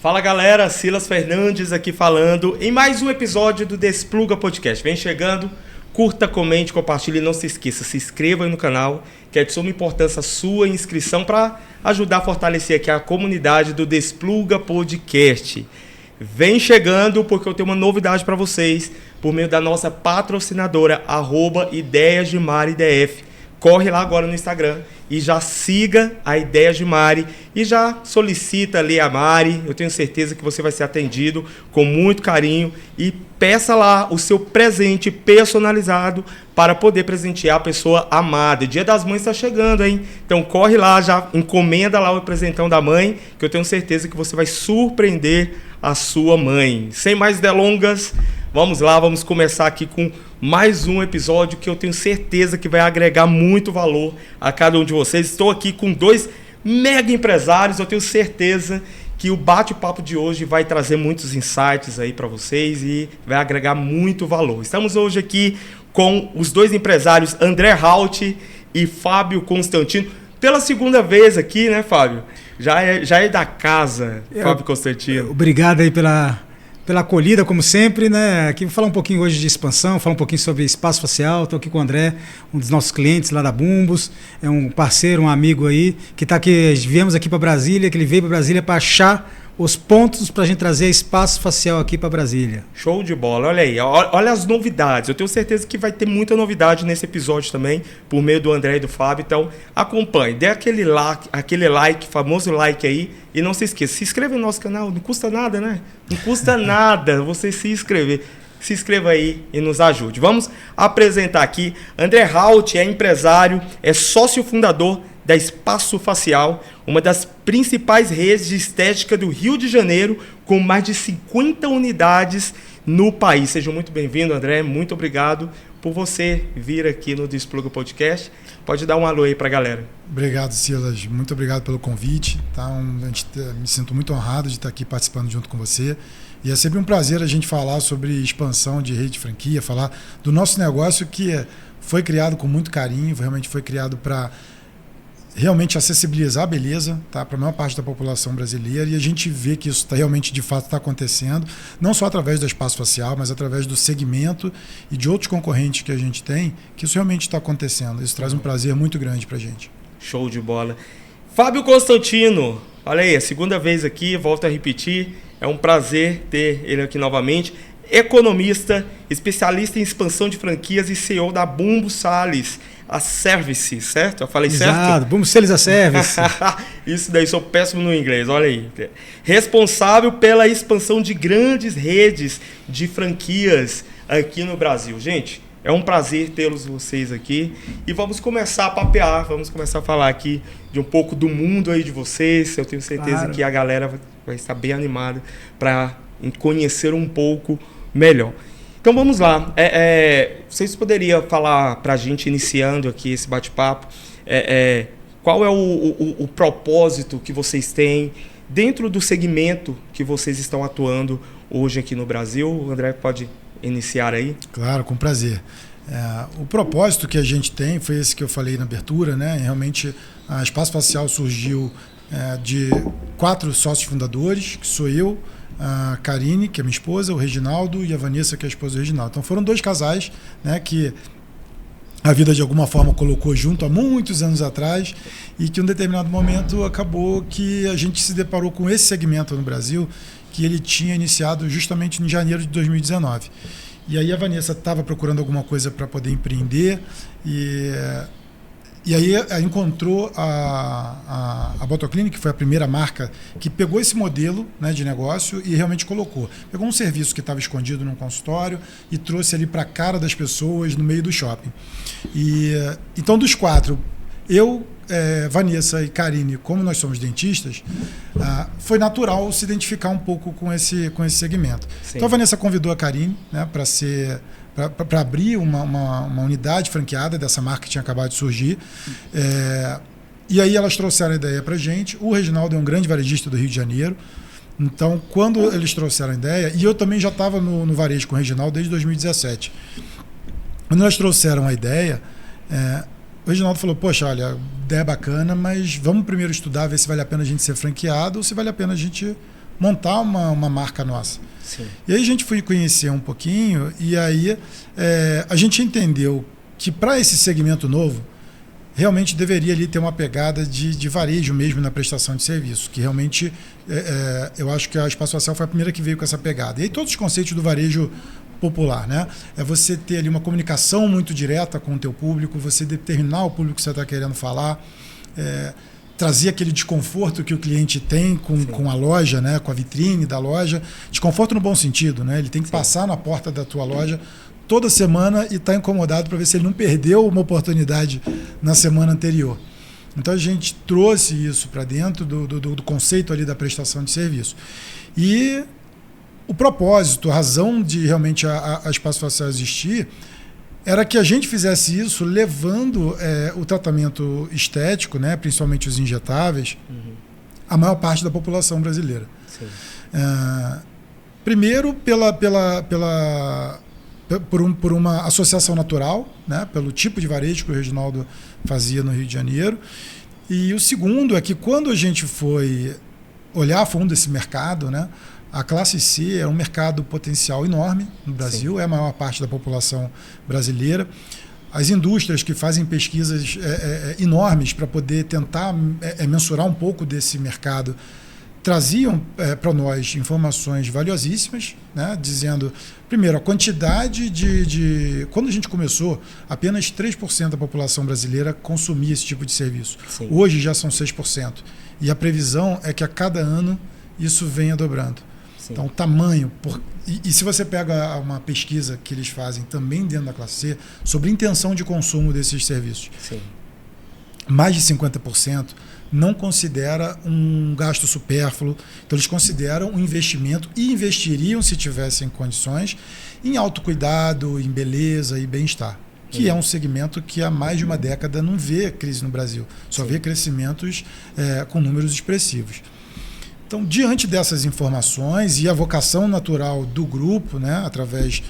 Fala galera, Silas Fernandes aqui falando em mais um episódio do Despluga Podcast. Vem chegando, curta, comente, compartilhe e não se esqueça, se inscreva aí no canal, que é de suma importância a sua inscrição para ajudar a fortalecer aqui a comunidade do Despluga Podcast. Vem chegando porque eu tenho uma novidade para vocês por meio da nossa patrocinadora, @IdeiasDeMariDF. Corre lá agora no Instagram e já siga a Ideias de Mari e já solicita ali a Mari. Eu tenho certeza que você vai ser atendido com muito carinho e peça lá o seu presente personalizado para poder presentear a pessoa amada. Dia das Mães está chegando, hein? Então corre lá, já encomenda lá o presentão da mãe, que eu tenho certeza que você vai surpreender a sua mãe. Sem mais delongas, vamos lá, vamos começar aqui com mais um episódio que eu tenho certeza que vai agregar muito valor a cada um de vocês. Estou aqui com dois mega empresários, eu tenho certeza que o bate-papo de hoje vai trazer muitos insights aí para vocês e vai agregar muito valor. Estamos hoje aqui com os dois empresários, André Halt e Fábio Constantino. Pela segunda vez aqui, né, Fábio? Já é da casa, Fábio Constantino. Obrigado aí pela acolhida, como sempre, né? Aqui vou falar um pouquinho hoje de expansão, falar um pouquinho sobre espaço facial. Estou aqui com o André, um dos nossos clientes lá da Bumbus, é um parceiro, um amigo aí, que está aqui, viemos aqui para Brasília, que ele veio para Brasília para achar os pontos para a gente trazer espaço facial aqui para Brasília. Show de bola, olha aí, olha as novidades. Eu tenho certeza que vai ter muita novidade nesse episódio também, por meio do André e do Fábio. Então acompanhe, dê aquele like, famoso like aí, e não se esqueça, se inscreva no nosso canal, não custa nada, né? Não custa nada você se inscrever. Se inscreva aí e nos ajude. Vamos apresentar aqui, André Halt é empresário, é sócio fundador da Espaço Facial, uma das principais redes de estética do Rio de Janeiro, com mais de 50 unidades no país. Seja muito bem-vindo, André. Muito obrigado por você vir aqui no Despluga Podcast. Pode dar um alô aí para a galera. Obrigado, Silas. Muito obrigado pelo convite. Tá? Me sinto muito honrado de estar aqui participando junto com você. E é sempre um prazer a gente falar sobre expansão de rede de franquia, falar do nosso negócio que foi criado com muito carinho, realmente foi criado para realmente acessibilizar a beleza, tá, para a maior parte da população brasileira, e a gente vê que isso realmente de fato está acontecendo, não só através do espaço facial, mas através do segmento e de outros concorrentes que a gente tem, que isso realmente está acontecendo. Isso traz um prazer muito grande para a gente. Show de bola. Fábio Constantino, olha aí, a segunda vez aqui, volto a repetir, é um prazer ter ele aqui novamente. Economista, especialista em expansão de franquias e CEO da Bumbus Sales, a Service, certo? Eu falei certo? Exato, Bumbus Sales a Service. Isso daí, sou péssimo no inglês, olha aí. Responsável pela expansão de grandes redes de franquias aqui no Brasil. Gente, é um prazer tê-los vocês aqui e vamos começar a papear, vamos começar a falar aqui de um pouco do mundo aí de vocês. Eu tenho certeza que a galera vai estar bem animada para conhecer um pouco melhor. Então vamos lá. Vocês poderiam falar para a gente, iniciando aqui esse bate-papo, qual é o propósito que vocês têm dentro do segmento que vocês estão atuando hoje aqui no Brasil? O André pode iniciar aí? Claro, com prazer. O propósito que a gente tem foi esse que eu falei na abertura, né? Realmente a Espaço Facial surgiu de 4 sócios fundadores, que sou eu, a Karine, que é minha esposa, o Reginaldo, e a Vanessa, que é a esposa do Reginaldo. Então foram 2 casais, né, que a vida de alguma forma colocou junto há muitos anos atrás, e que em um determinado momento acabou que a gente se deparou com esse segmento no Brasil, que ele tinha iniciado justamente em janeiro de 2019. E aí a Vanessa estava procurando alguma coisa para poder empreender, e aí encontrou a Botoclinic, que foi a primeira marca que pegou esse modelo, né, de negócio e realmente colocou. Pegou um serviço que estava escondido num consultório e trouxe ali para a cara das pessoas no meio do shopping. Então, dos 4, eu, Vanessa e Karine, como nós somos dentistas, foi natural se identificar um pouco com esse segmento. Sim. Então a Vanessa convidou a Karine, né, para abrir uma unidade franqueada dessa marca que tinha acabado de surgir. E aí elas trouxeram a ideia para a gente. O Reginaldo é um grande varejista do Rio de Janeiro. Então, quando eles trouxeram a ideia, e eu também já estava no varejo com o Reginaldo desde 2017. Quando elas trouxeram a ideia, o Reginaldo falou, poxa, olha, ideia bacana, mas vamos primeiro estudar, ver se vale a pena a gente ser franqueado ou se vale a pena a gente montar uma marca nossa. Sim. E aí a gente foi conhecer um pouquinho e aí a gente entendeu que para esse segmento novo, realmente deveria ali ter uma pegada de varejo mesmo na prestação de serviço, que realmente eu acho que a Espaço Facial foi a primeira que veio com essa pegada. E aí todos os conceitos do varejo popular, né? É você ter ali uma comunicação muito direta com o teu público, você determinar o público que você está querendo falar, trazer aquele desconforto que o cliente tem com a loja, né? Com a vitrine da loja. Desconforto no bom sentido, né? Ele tem que passar na porta da tua loja toda semana e estar incomodado para ver se ele não perdeu uma oportunidade na semana anterior. Então a gente trouxe isso para dentro do conceito ali da prestação de serviço. E o propósito, a razão de realmente a Espaço Facial existir era que a gente fizesse isso levando o tratamento estético, né, principalmente os injetáveis, à maior parte da população brasileira. Primeiro por uma associação natural, né, pelo tipo de varejo que o Reginaldo fazia no Rio de Janeiro. E o segundo é que quando a gente foi olhar a fundo esse mercado, né, a classe C é um mercado potencial enorme no Brasil, é a maior parte da população brasileira. As indústrias que fazem pesquisas enormes para poder tentar mensurar um pouco desse mercado traziam para nós informações valiosíssimas, né, dizendo, primeiro, a quantidade Quando a gente começou, apenas 3% da população brasileira consumia esse tipo de serviço. Sim. Hoje já são 6%. E a previsão é que a cada ano isso venha dobrando. Sim. Então, o tamanho... E se você pega uma pesquisa que eles fazem também dentro da classe C sobre intenção de consumo desses serviços, sim, mais de 50% não considera um gasto supérfluo, então eles consideram um investimento e investiriam, se tivessem condições, em autocuidado, em beleza e bem-estar, que é um segmento que há mais de uma década não vê crise no Brasil, só vê crescimentos com números expressivos. Então, diante dessas informações e a vocação natural do grupo, né, através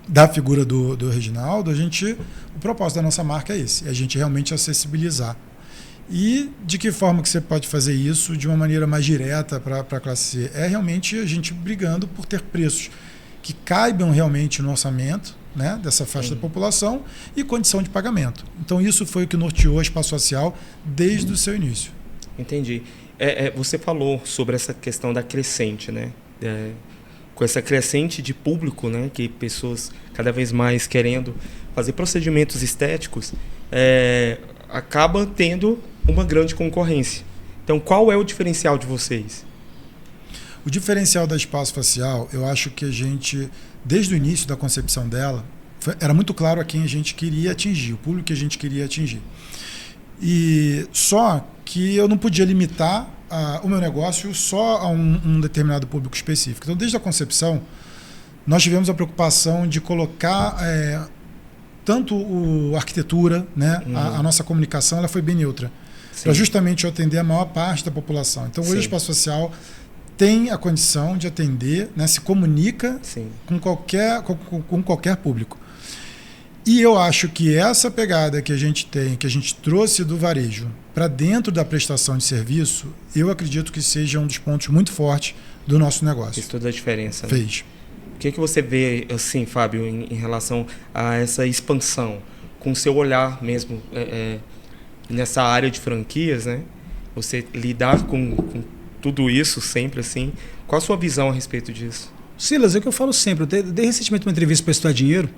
da figura do Reginaldo, o propósito da nossa marca é esse, é a gente realmente acessibilizar. E de que forma que você pode fazer isso de uma maneira mais direta para a classe C? É realmente a gente brigando por ter preços que caibam realmente no orçamento, né, dessa faixa da população e condição de pagamento. Então isso foi o que norteou a Espaço Facial desde o seu início. Entendi. Você falou sobre essa questão da crescente, né? Com essa crescente de público, né, que pessoas cada vez mais querendo fazer procedimentos estéticos, acaba tendo uma grande concorrência. Então, qual é o diferencial de vocês? O diferencial da Espaço Facial, eu acho que a gente, desde o início da concepção dela, era muito claro a quem a gente queria atingir, o público que a gente queria atingir. E só que eu não podia limitar o meu negócio só a um determinado público específico. Então, desde a concepção, nós tivemos a preocupação de colocar tanto a arquitetura, né, a nossa comunicação, ela foi bem neutra, para justamente atender a maior parte da população. Então, hoje o Espaço Facial tem a condição de atender, né, se comunica com qualquer público. E eu acho que essa pegada que a gente tem, que a gente trouxe do varejo para dentro da prestação de serviço, eu acredito que seja um dos pontos muito fortes do nosso negócio. Fez toda a diferença. Fez. Né? O que você vê, assim, Fábio, em relação a essa expansão, com o seu olhar mesmo nessa área de franquias, né? Você lidar com tudo isso sempre, assim. Qual a sua visão a respeito disso? Silas, é o que eu falo sempre. Eu dei recentemente uma entrevista para Estudar Dinheiro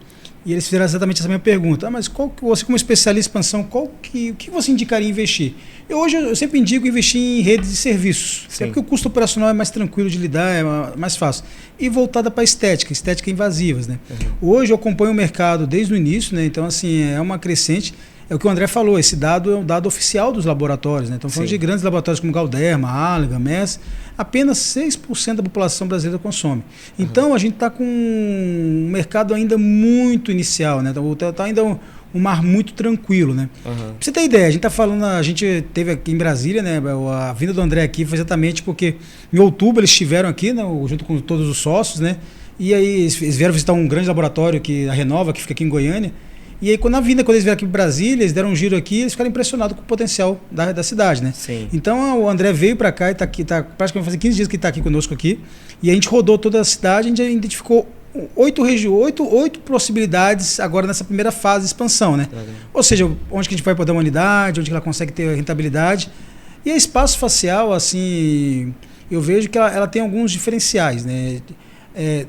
e eles fizeram exatamente essa mesma pergunta. Mas você, como especialista em expansão, o que você indicaria investir? Hoje eu sempre indico investir em redes de serviços. Até porque o custo operacional é mais tranquilo de lidar, é mais fácil. E voltada para estética invasivas, né? Hoje eu acompanho o mercado desde o início, né? Então, assim, é uma crescente. É o que o André falou, esse dado é um dado oficial dos laboratórios, né? Então, falando de grandes laboratórios como Galderma, Allergan, MES, apenas 6% da população brasileira consome. Então, a gente está com um mercado ainda muito inicial, né? Está ainda um mar muito tranquilo, né? Pra você ter ideia, a gente teve aqui em Brasília, né? A vinda do André aqui foi exatamente porque em outubro eles estiveram aqui, né? Junto com todos os sócios, né? E aí eles vieram visitar um grande laboratório, a Renova, que fica aqui em Goiânia. E aí, quando eles vieram aqui para Brasília, eles deram um giro aqui, eles ficaram impressionados com o potencial da cidade, né? Sim. Então, o André veio para cá e está aqui, praticamente fazem 15 dias que está aqui conosco aqui, e a gente rodou toda a cidade, a gente identificou 8 possibilidades agora nessa primeira fase de expansão, né? Ou seja, onde que a gente vai poder uma unidade, onde que ela consegue ter rentabilidade. E a Espaço Facial, assim, eu vejo que ela tem alguns diferenciais, né?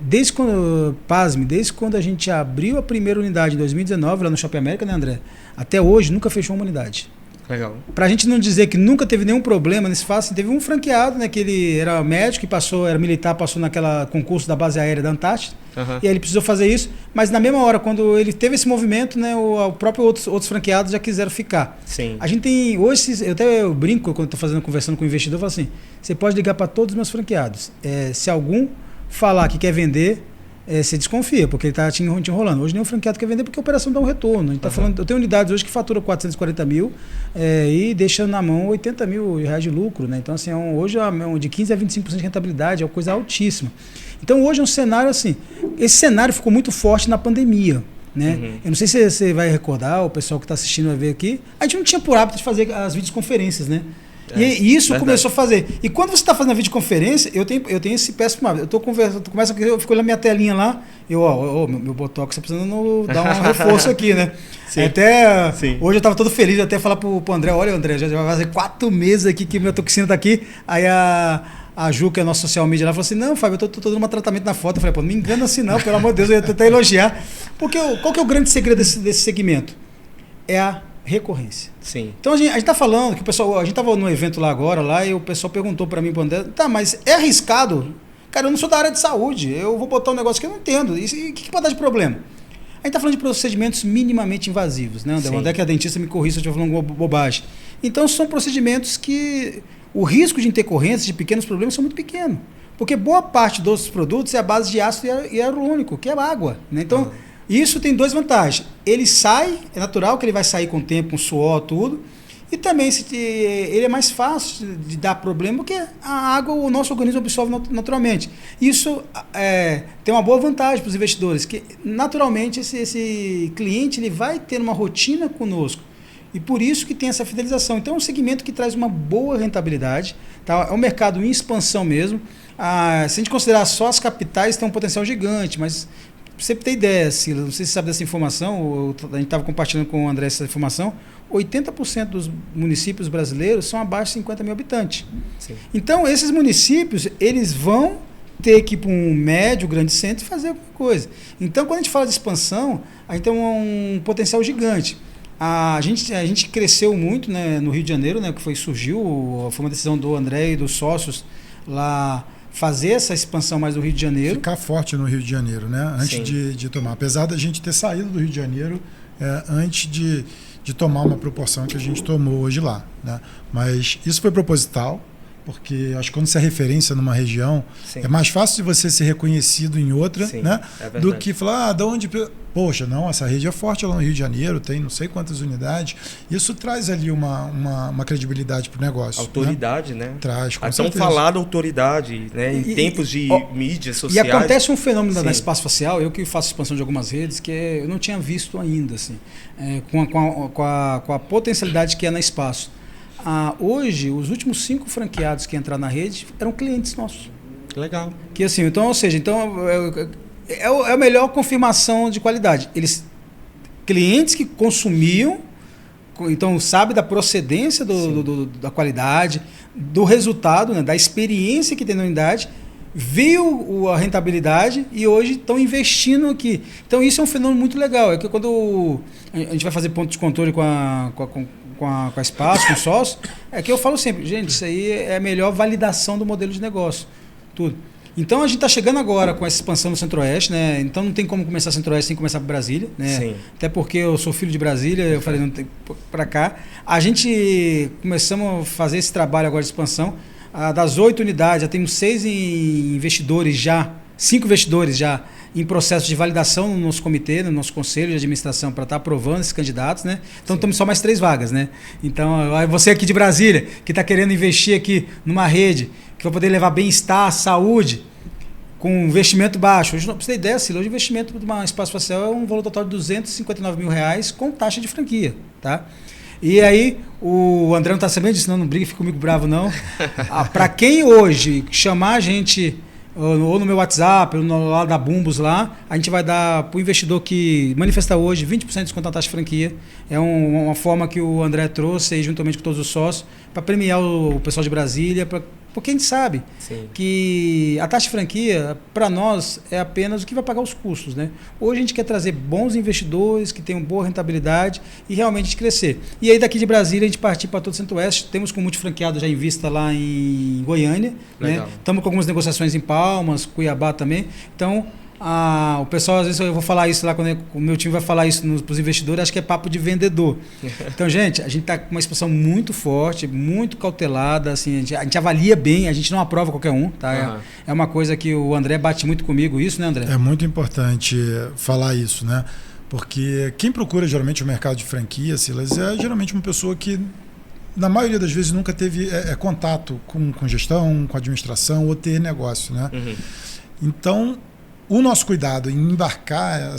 Desde quando a gente abriu a primeira unidade em 2019, lá no Shopping América, né, André? Até hoje nunca fechou uma unidade. Legal. Pra gente não dizer que nunca teve nenhum problema nesse fato, teve um franqueado, né, que ele era médico e era militar, passou naquela concurso da base aérea da Antártida, e aí ele precisou fazer isso, mas na mesma hora, quando ele teve esse movimento, né, o próprio outros franqueados já quiseram ficar. Sim. A gente tem, hoje, eu brinco quando estou conversando com o investidor, eu falo assim, você pode ligar para todos os meus franqueados, se algum falar que quer vender, você desconfia, porque ele está te enrolando. Hoje nenhum franqueado quer vender porque a operação dá um retorno. A gente tá falando, eu tenho unidades hoje que faturam 440 mil e deixando na mão 80 mil reais de lucro, né? Então, assim, hoje de 15% a 25% de rentabilidade é uma coisa altíssima. Então, hoje é um cenário assim, esse cenário ficou muito forte na pandemia. Né? Eu não sei se você vai recordar, o pessoal que está assistindo vai ver aqui, a gente não tinha por hábito de fazer as videoconferências, né? E isso verdade. Começou a fazer. E quando você está fazendo a videoconferência, eu tenho esse péssimo hábito. Eu estou conversando, eu fico olhando a minha telinha lá, meu botox está precisando dar um reforço aqui, né? Sim. Sim. Hoje eu estava todo feliz, até falar pro André, olha, André, já vai fazer 4 meses aqui que minha toxina está aqui. Aí a Ju, que é a nossa social media, ela falou assim, não, Fábio, eu tô dando um tratamento na foto. Eu falei, pô, não me engana assim não, pelo amor de Deus, eu ia tentar elogiar. Porque qual que é o grande segredo desse segmento? É a recorrência. Sim. Então a gente tá falando que o pessoal, a gente tava num evento lá agora, e o pessoal perguntou para mim, tá, mas é arriscado? Cara, eu não sou da área de saúde, eu vou botar um negócio que eu não entendo. E o que pode dar de problema? A gente tá falando de procedimentos minimamente invasivos, né, André? Onde é que a dentista me corrija se eu estiver falando bobagem? Então são procedimentos que o risco de intercorrência de pequenos problemas são muito pequeno. Porque boa parte dos produtos é a base de ácido hialurônico, que é água, né? Então, isso tem 2 vantagens. Ele sai, é natural que ele vai sair com o tempo, com suor, tudo. E também ele é mais fácil de dar problema, porque a água o nosso organismo absorve naturalmente. Isso tem uma boa vantagem para os investidores, que naturalmente esse cliente ele vai ter uma rotina conosco. E por isso que tem essa fidelização. Então é um segmento que traz uma boa rentabilidade. Tá? É um mercado em expansão mesmo. Se a gente considerar só as capitais, tem um potencial gigante, mas... Pra você ter ideia, Sila, não sei se você sabe dessa informação, a gente estava compartilhando com o André essa informação, 80% dos municípios brasileiros são abaixo de 50 mil habitantes. Sim. Então, esses municípios, eles vão ter que ir para um médio, grande centro e fazer alguma coisa. Então, quando a gente fala de expansão, a gente tem um potencial gigante. A gente cresceu muito, né, no Rio de Janeiro, né, foi uma decisão do André e dos sócios lá, fazer essa expansão mais do Rio de Janeiro. Ficar forte no Rio de Janeiro, né? Antes de tomar. Apesar da gente ter saído do Rio de Janeiro antes de tomar uma proporção que a gente tomou hoje lá, né? Mas isso foi proposital, porque acho que quando você é referência numa região, é mais fácil de você ser reconhecido em outra, né? Do que falar, de onde... Poxa, não, essa rede é forte lá no Rio de Janeiro, tem não sei quantas unidades. Isso traz ali uma credibilidade para o negócio. Autoridade, né? Traz, com a tão falada autoridade, né? Em tempos de mídias sociais. E acontece um fenômeno da Espaço Facial, eu que faço expansão de algumas redes, que eu não tinha visto ainda, assim, com a potencialidade que é na Espaço. Hoje, os últimos 5 franqueados que entraram na rede eram clientes nossos. Legal. Que assim, então, ou seja, é a melhor confirmação de qualidade. Clientes que consumiam, então sabe da procedência da qualidade, do resultado, né, da experiência que tem na unidade, viu a rentabilidade e hoje estão investindo aqui. Então isso é um fenômeno muito legal. É que quando a gente vai fazer ponto de controle com a Espaço, com o sócio, é que eu falo sempre, gente, isso aí é a melhor validação do modelo de negócio. Tudo. Então a gente está chegando agora com essa expansão no Centro-Oeste, né? Então não tem como começar Centro-Oeste sem começar por Brasília, né? Sim. Até porque eu sou filho de Brasília, eu falei, não tem para cá. A gente começamos a fazer esse trabalho agora de expansão. Das 8 unidades, já temos 6 investidores já, 5 investidores já em processo de validação no nosso comitê, no nosso conselho de administração, para estar aprovando esses candidatos, né? Então estamos só mais 3 vagas, né? Então você aqui de Brasília, que está querendo investir aqui numa rede, que vai poder levar bem-estar, saúde, com investimento baixo. Hoje, pra você ter ideia, Sila, hoje o investimento de uma espaço facial é um valor total de R$259 mil com taxa de franquia. Tá? E aí, o André não está sabendo disso, não briga, fica comigo bravo, não. Para quem hoje chamar a gente, ou no meu WhatsApp, ou no lado da Bumbus lá, a gente vai dar para o investidor que manifestar hoje 20% de desconto na taxa de franquia. É uma forma que o André trouxe, aí, juntamente com todos os sócios, para premiar o pessoal de Brasília, porque a gente sabe que a taxa de franquia, para nós, é apenas o que vai pagar os custos. Né? Hoje a gente quer trazer bons investidores que tenham boa rentabilidade e realmente crescer. E aí daqui de Brasília a gente partir para todo o Centro-Oeste. Temos com multifranqueado já em vista lá em Goiânia. Né? Estamos com algumas negociações em Palmas, Cuiabá também. Então, o pessoal, às vezes eu vou falar isso lá, quando o meu time vai falar isso para os investidores, acho que é papo de vendedor. Então, gente, a gente está com uma expansão muito forte, muito cautelada, assim, a gente avalia bem, a gente não aprova qualquer um, tá? É uma coisa que o André bate muito comigo, isso, né, André? É muito importante falar isso, né? Porque quem procura geralmente o mercado de franquia, Silas, é geralmente uma pessoa que, na maioria das vezes, nunca teve contato com gestão, com administração ou ter negócio, né? Então, o nosso cuidado em embarcar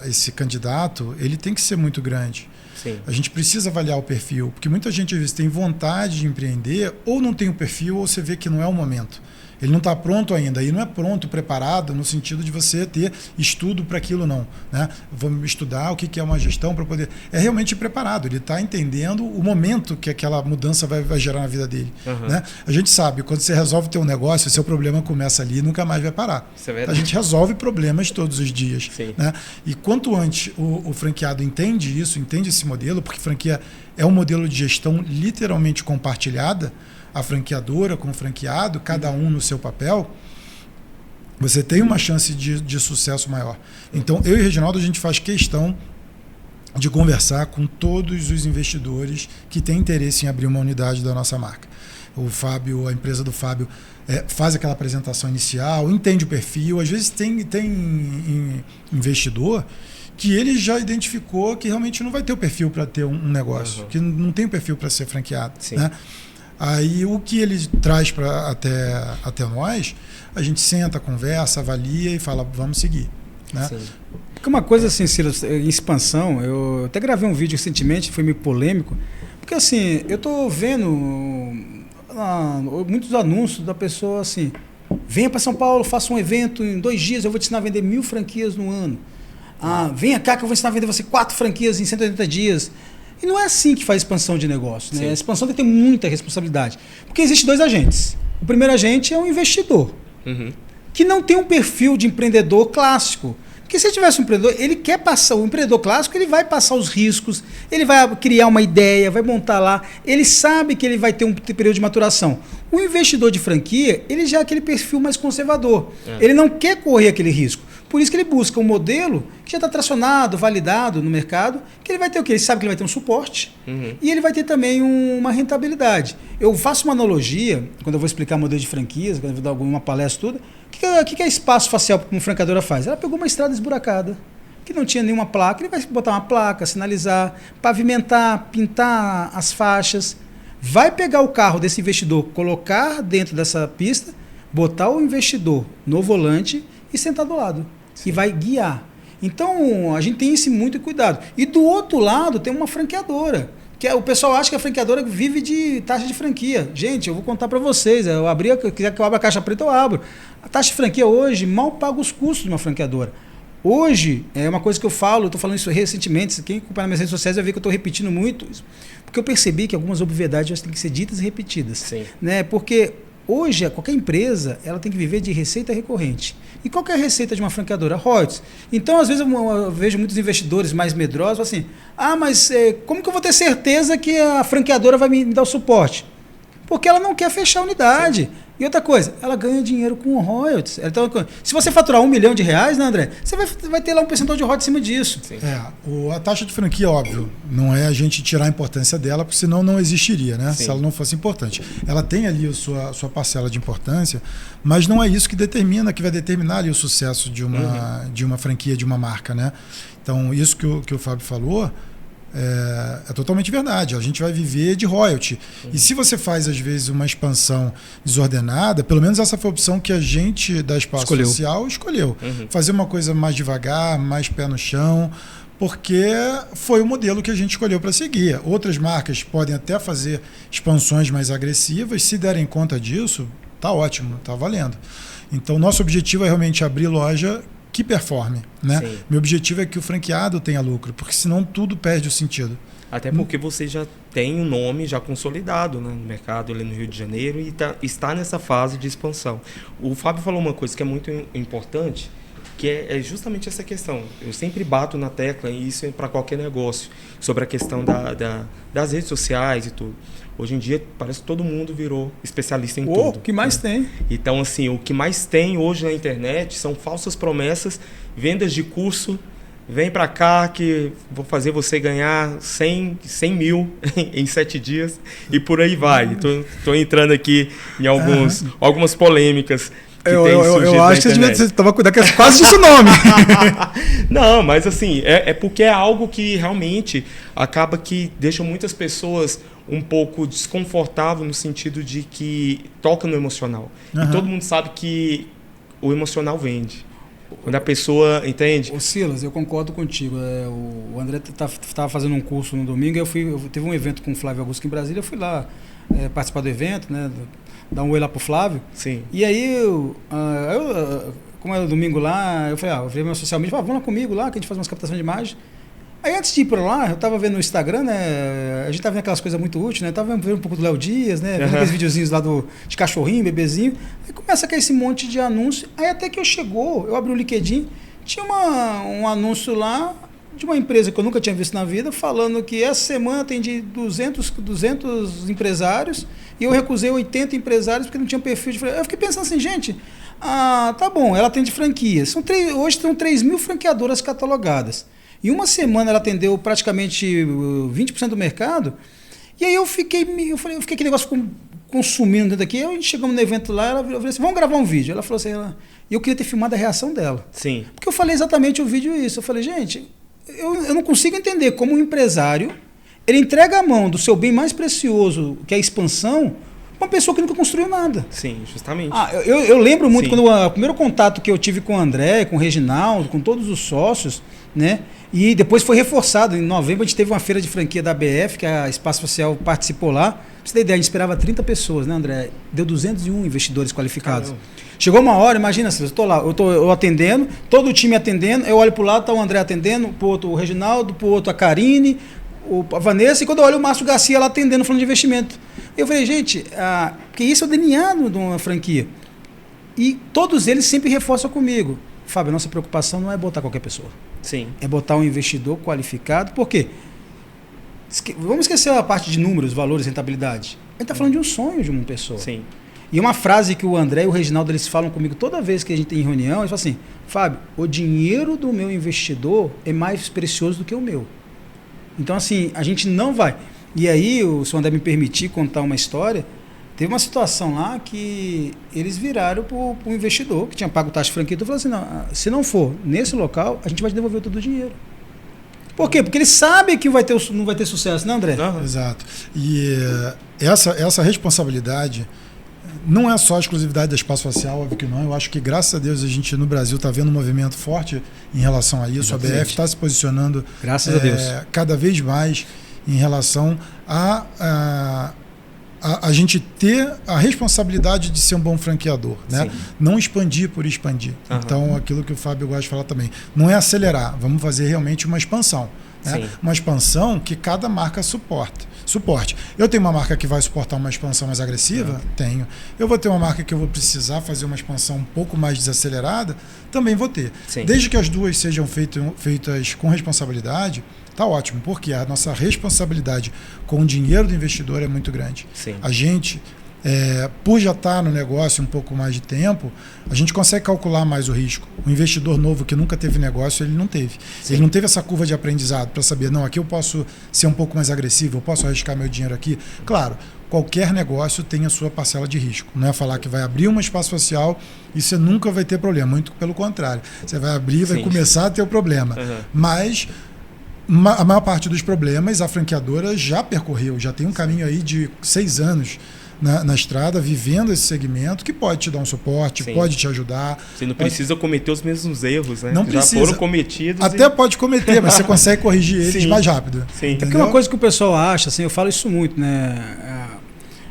esse candidato, ele tem que ser muito grande. Sim. A gente precisa avaliar o perfil, porque muita gente às vezes tem vontade de empreender, ou não tem o perfil, ou você vê que não é o momento. Ele não está pronto ainda, e não é pronto, preparado, no sentido de você ter estudo para aquilo, não. Né? Vamos estudar o que é uma gestão para poder... É realmente preparado, ele está entendendo o momento que aquela mudança vai gerar na vida dele. Né? A gente sabe, quando você resolve ter um negócio, o seu problema começa ali e nunca mais vai parar. A gente resolve problemas todos os dias. Né? E quanto antes o franqueado entende isso, entende esse modelo, porque franquia é um modelo de gestão literalmente compartilhada, a franqueadora com o franqueado, cada um no seu papel, você tem uma chance de sucesso maior. Então, eu e o Reginaldo, a gente faz questão de conversar com todos os investidores que têm interesse em abrir uma unidade da nossa marca. O Fábio, a empresa do Fábio, faz aquela apresentação inicial, entende o perfil, às vezes tem investidor que ele já identificou que realmente não vai ter o perfil para ter um negócio, que não tem o perfil para ser franqueado. Né? Aí o que ele traz até nós, a gente senta, conversa, avalia e fala, vamos seguir. Né? Porque uma coisa assim, Silas, em expansão, eu até gravei um vídeo recentemente, foi meio polêmico, porque assim, eu estou vendo muitos anúncios da pessoa assim, venha para São Paulo, faça um evento, em 2 dias eu vou te ensinar a vender 1000 franquias no ano. Venha cá que eu vou ensinar a vender você 4 franquias em 180 dias. E não é assim que faz expansão de negócio. Né? A expansão tem que ter muita responsabilidade. Porque existem 2 agentes. O primeiro agente é o investidor, que não tem um perfil de empreendedor clássico. Porque se ele tivesse um empreendedor, ele quer passar, o empreendedor clássico, ele vai passar os riscos, ele vai criar uma ideia, vai montar lá, ele sabe que ele vai ter um período de maturação. O investidor de franquia, ele já é aquele perfil mais conservador. Ele não quer correr aquele risco. Por isso que ele busca um modelo que já está tracionado, validado no mercado, que ele vai ter o quê? Ele sabe que ele vai ter um suporte e ele vai ter também uma rentabilidade. Eu faço uma analogia, quando eu vou explicar modelo de franquias, quando eu vou dar alguma palestra, tudo. O que é espaço facial que uma franqueadora faz? Ela pegou uma estrada esburacada, que não tinha nenhuma placa, ele vai botar uma placa, sinalizar, pavimentar, pintar as faixas, vai pegar o carro desse investidor, colocar dentro dessa pista, botar o investidor no volante e sentar do lado. E vai guiar. Então, a gente tem esse muito cuidado. E do outro lado, tem uma franqueadora. O pessoal acha que a franqueadora vive de taxa de franquia. Gente, eu vou contar para vocês. Quiser que eu abra a caixa preta, eu abro. A taxa de franquia hoje mal paga os custos de uma franqueadora. Hoje, é uma coisa que eu falo, estou falando isso recentemente, quem acompanha nas minhas redes sociais vai ver que eu estou repetindo muito isso. Porque eu percebi que algumas obviedades têm que ser ditas e repetidas. Né? Porque hoje, qualquer empresa ela tem que viver de receita recorrente. E qual que é a receita de uma franqueadora? Royalties. Então, às vezes, eu vejo muitos investidores mais medrosos assim, mas como que eu vou ter certeza que a franqueadora vai me dar o suporte? Porque ela não quer fechar a unidade. E outra coisa, ela ganha dinheiro com royalties. Então, se você faturar R$1 milhão, né, André? Você vai ter lá um percentual de royalties em cima disso. A taxa de franquia, óbvio, não é a gente tirar a importância dela, porque senão não existiria, né? Se ela não fosse importante. Ela tem ali a sua parcela de importância, mas não é isso que vai determinar ali o sucesso de uma franquia, de uma marca, né? Então, isso que o Fábio falou, É totalmente verdade. A gente vai viver de royalty. E se você faz, às vezes, uma expansão desordenada, pelo menos essa foi a opção que a gente da Espaço Social escolheu. Fazer uma coisa mais devagar, mais pé no chão, porque foi o modelo que a gente escolheu para seguir. Outras marcas podem até fazer expansões mais agressivas. Se derem conta disso, tá ótimo, tá valendo. Então, nosso objetivo é realmente abrir loja que performe, né? Sim. Meu objetivo é que o franqueado tenha lucro, porque senão tudo perde o sentido. Até porque você já tem um nome já consolidado, né, no mercado ali no Rio de Janeiro e está nessa fase de expansão. O Fábio falou uma coisa que é muito importante, que é justamente essa questão. Eu sempre bato na tecla, e isso é para qualquer negócio, sobre a questão das redes sociais e tudo. Hoje em dia, parece que todo mundo virou especialista em tudo. O que mais tem. Então, assim, o que mais tem hoje na internet são falsas promessas, vendas de curso. Vem para cá que vou fazer você ganhar 100 mil em 7 dias e por aí vai. Estou entrando aqui em algumas polêmicas. Eu acho que você devia tomar cuidado, que é quase disso o nome. Não, mas assim, é porque é algo que realmente acaba que deixa muitas pessoas um pouco desconfortável no sentido de que toca no emocional. E todo mundo sabe que o emocional vende. Quando a pessoa entende... Ô Silas, eu concordo contigo. O André estava fazendo um curso no domingo, eu teve um evento com o Flávio Augusto em Brasília, eu fui lá participar do evento, né, dar um oi lá pro Flávio. Sim. E aí, como era domingo lá, eu falei, eu virei meu social media, vamos lá comigo lá, que a gente faz umas captações de imagem. Aí antes de ir para lá, eu estava vendo no Instagram, né? A gente estava vendo aquelas coisas muito úteis, né? Estava vendo um pouco do Léo Dias, né? Vendo aqueles videozinhos lá de cachorrinho, bebezinho. Aí começa a cair esse monte de anúncio. Aí até que eu abri o LinkedIn, tinha um anúncio lá de uma empresa que eu nunca tinha visto na vida, falando que essa semana atendi 200 empresários e eu recusei 80 empresários porque não tinha perfil de franquia. Eu fiquei pensando assim, gente, tá bom, ela atende franquias. Hoje tem 3 mil franqueadoras catalogadas. Em uma semana ela atendeu praticamente 20% do mercado. E aí eu fiquei aquele negócio consumindo dentro daqui. Aí a gente chegamos no evento lá, ela falou assim, vamos gravar um vídeo. Ela falou assim, e eu queria ter filmado a reação dela. Sim. Porque eu falei exatamente o vídeo isso. Eu falei, gente, eu não consigo entender como um empresário, ele entrega a mão do seu bem mais precioso, que é a expansão, uma pessoa que nunca construiu nada. Sim, justamente. Eu lembro muito quando o primeiro contato que eu tive com o André, com o Reginaldo, com todos os sócios, né? E depois foi reforçado. Em novembro a gente teve uma feira de franquia da BF, que a Espaço Social participou lá. Pra você ter ideia, a gente esperava 30 pessoas, né, André? Deu 201 investidores qualificados. Caramba. Chegou uma hora, imagina, eu estou lá, eu atendendo, todo o time atendendo, eu olho para o lado, está o André atendendo, para o outro o Reginaldo, para o outro a Karine, a Vanessa, e quando eu olho o Márcio Garcia lá atendendo, falando de investimento. Eu falei, gente, porque isso é o DNA de uma franquia. E todos eles sempre reforçam comigo. Fábio, a nossa preocupação não é botar qualquer pessoa. Sim. É botar um investidor qualificado. Por quê? Vamos esquecer a parte de números, valores, rentabilidade. Ele está falando de um sonho de uma pessoa. Sim. E uma frase que o André e o Reginaldo eles falam comigo toda vez que a gente tem reunião, eles falam assim, Fábio, o dinheiro do meu investidor é mais precioso do que o meu. Então, assim, a gente não vai. E aí, se o André me permitir contar uma história, teve uma situação lá que eles viraram para o investidor, que tinha pago taxa de franquia, e falou assim, não, se não for nesse local, a gente vai te devolver todo o dinheiro. Por quê? Porque eles sabem que não vai ter sucesso, né, André? Exato. E essa responsabilidade não é só a exclusividade da Espaço Social, óbvio que não. Eu acho que, graças a Deus, a gente no Brasil está vendo um movimento forte em relação a isso. Exatamente. A BF está se posicionando graças a Deus. Cada vez mais em relação a gente ter a responsabilidade de ser um bom franqueador, né? Não expandir por expandir. Então, aquilo que o Fábio gosta de falar também, não é acelerar, vamos fazer realmente uma expansão. Né? Uma expansão que cada marca suporte. Eu tenho uma marca que vai suportar uma expansão mais agressiva? Tenho. Eu vou ter uma marca que eu vou precisar fazer uma expansão um pouco mais desacelerada? Também vou ter. Desde que as duas sejam feitas com responsabilidade, tá ótimo, porque a nossa responsabilidade com o dinheiro do investidor é muito grande. A gente, por já estar no negócio um pouco mais de tempo, a gente consegue calcular mais o risco. O investidor novo que nunca teve negócio, ele não teve. Ele não teve essa curva de aprendizado para saber, não, aqui eu posso ser um pouco mais agressivo, eu posso arriscar meu dinheiro aqui. Claro, qualquer negócio tem a sua parcela de risco. Não é falar que vai abrir uma Espaço Social e você nunca vai ter problema, muito pelo contrário. Você vai abrir e vai começar a ter o problema. Mas A maior parte dos problemas a franqueadora já percorreu, já tem um caminho aí de 6 anos na estrada, vivendo esse segmento, que pode te dar um suporte, Sim. pode te ajudar. Você não precisa cometer os mesmos erros, né? Não Já precisa. foram cometidos. Até pode cometer, mas você consegue corrigir eles Sim. mais rápido. Sim. É porque uma coisa que o pessoal acha, assim, eu falo isso muito, né?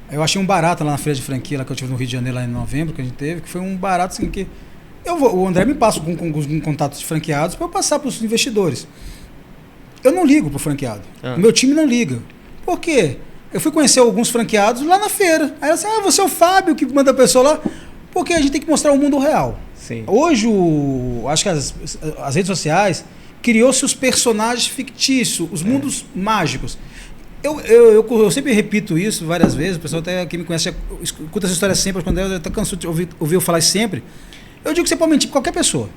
Eu achei um barato lá na feira de franquia, lá que eu tive no Rio de Janeiro, lá em novembro, que a gente teve, que foi um barato assim, que o André me passa com contatos de franqueados para eu passar para os investidores. Eu não ligo para o franqueado. O meu time não liga. Por quê? Eu fui conhecer alguns franqueados lá na feira. Aí ela disse, você é o Fábio que manda a pessoa lá. Porque a gente tem que mostrar o mundo real. Sim. Hoje, acho que as redes sociais criou-se os personagens fictícios, os mundos mágicos. Eu sempre repito isso várias vezes, o pessoal até que me conhece escuta essa história sempre, quando eu estou cansado de ouvir eu falar isso sempre. Eu digo que você pode mentir para qualquer pessoa.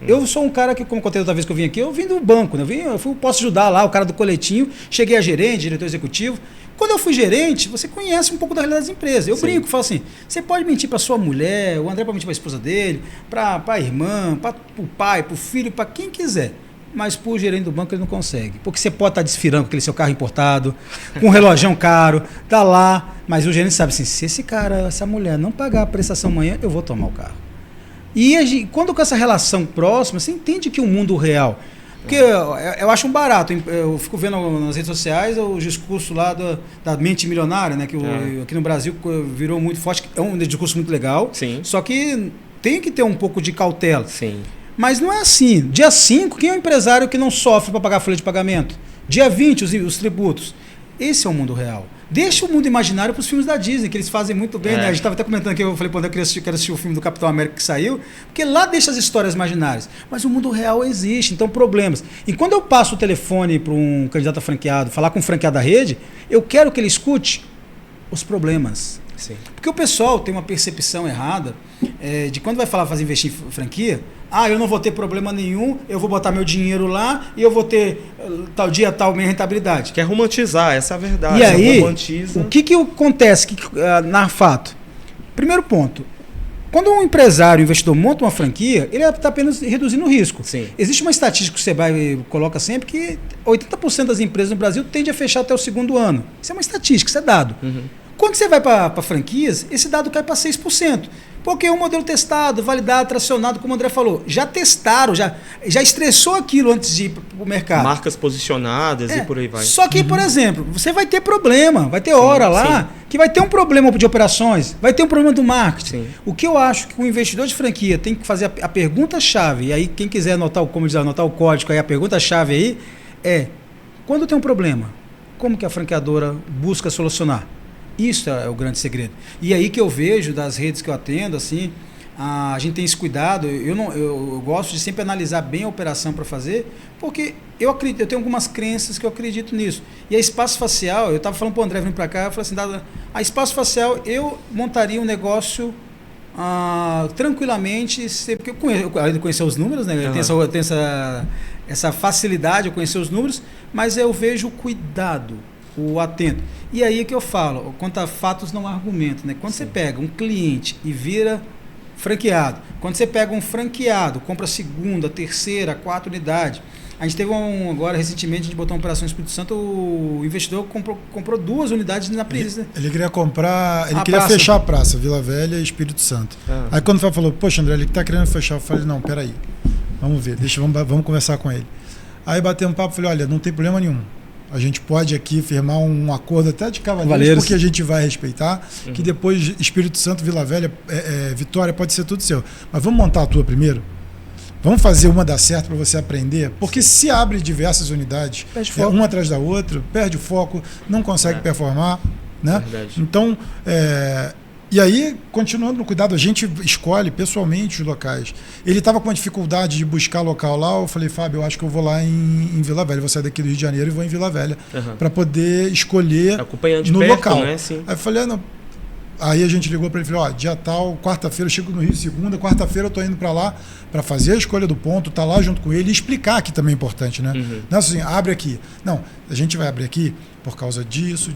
Eu sou um cara que, como contei outra vez que eu vim aqui, eu vim do banco, né? Eu posso ajudar lá, o cara do coletinho, cheguei a gerente, diretor executivo. Quando eu fui gerente, você conhece um pouco da realidade das empresas. Eu brinco, falo assim, você pode mentir para sua mulher, o André pode mentir para a esposa dele, para a irmã, para o pai, para o filho, para quem quiser. Mas para o gerente do banco ele não consegue. Porque você pode estar desfilando com aquele seu carro importado, com um relógio caro, tá lá, mas o gerente sabe assim, se esse cara, essa mulher não pagar a prestação amanhã, eu vou tomar o carro. E quando com essa relação próxima, você entende que o mundo real... Porque eu acho um barato, eu fico vendo nas redes sociais o discurso lá da mente milionária, né, que aqui no Brasil virou muito forte, é um discurso muito legal, Sim. Só que tem que ter um pouco de cautela. Sim. Mas não é assim. Dia 5, quem é o empresário que não sofre para pagar a folha de pagamento? Dia 20, os tributos. Esse é o mundo real. Deixa o mundo imaginário para os filmes da Disney, que eles fazem muito bem, né? A gente estava até comentando que eu falei, quando eu quero assistir o filme do Capitão América que saiu, porque lá deixa as histórias imaginárias. Mas o mundo real existe, então problemas. E quando eu passo o telefone para um candidato a franqueado, falar com um franqueado da rede, eu quero que ele escute os problemas. Sim. Porque o pessoal tem uma percepção errada de quando vai fazer investir em franquia, eu não vou ter problema nenhum, eu vou botar meu dinheiro lá e eu vou ter tal dia, tal minha rentabilidade. Quer romantizar, essa é a verdade. E aí, romantiza. o que acontece na fato? Primeiro ponto, quando um empresário, um investidor monta uma franquia, ele está apenas reduzindo o risco. Sim. Existe uma estatística que o Sebrae coloca sempre que 80% das empresas no Brasil tende a fechar até o segundo ano. Isso é uma estatística, isso é dado. Quando você vai para franquias, esse dado cai para 6%. Porque é um modelo testado, validado, tracionado, como o André falou. Já testaram, já estressou aquilo antes de ir para o mercado. Marcas posicionadas e por aí vai. Só que, por exemplo, você vai ter problema, vai ter hora lá que vai ter um problema de operações, vai ter um problema do marketing. Sim. O que eu acho que o investidor de franquia tem que fazer a pergunta-chave, e aí quem quiser anotar o código, aí a pergunta-chave aí é, quando tem um problema, como que a franqueadora busca solucionar? Isso é o grande segredo. E aí que eu vejo das redes que eu atendo, assim, a gente tem esse cuidado. Eu gosto de sempre analisar bem a operação para fazer, porque eu tenho algumas crenças que eu acredito nisso. E a Espaço Facial, eu estava falando para o André vir para cá, eu falei assim, a Espaço Facial eu montaria um negócio tranquilamente, porque além de conhecer os números, né? Eu tenho essa facilidade de conhecer os números, mas eu vejo o cuidado, o atento. E aí é que eu falo, quanto a fatos não há argumento, né? Quando você pega um cliente e vira franqueado, quando você pega um franqueado, compra a segunda, terceira, quarta unidade. A gente teve agora recentemente, a gente botou uma operação no Espírito Santo, o investidor comprou 2 unidades na Pris. Ele queria comprar, ele queria fechar a praça, Vila Velha e Espírito Santo. Aí quando o falou, poxa André, ele está querendo fechar, eu falei, não, peraí, vamos ver, vamos conversar com ele. Aí bateu um papo, falei, olha, não tem problema nenhum. A gente pode aqui firmar um acordo até de cavaleiros, porque a gente vai respeitar, que depois Espírito Santo, Vila Velha, Vitória, pode ser tudo seu. Mas vamos montar a tua primeiro? Vamos fazer uma dar certo para você aprender? Porque se abre diversas unidades, uma atrás da outra, perde o foco, não consegue performar. Né? Então, e aí, continuando no cuidado, a gente escolhe pessoalmente os locais. Ele estava com uma dificuldade de buscar local lá, eu falei, Fábio, eu acho que eu vou lá em Vila Velha, vou sair daqui do Rio de Janeiro e vou em Vila Velha, para poder escolher no perto, local. Né? Sim. Aí eu falei, não. Aí a gente ligou para ele e falou, dia tal, quarta-feira eu chego no Rio, segunda, quarta-feira eu estou indo para lá para fazer a escolha do ponto, tá lá junto com ele e explicar, que também é importante, né? Não é assim, abre aqui. Não, a gente vai abrir aqui por causa disso.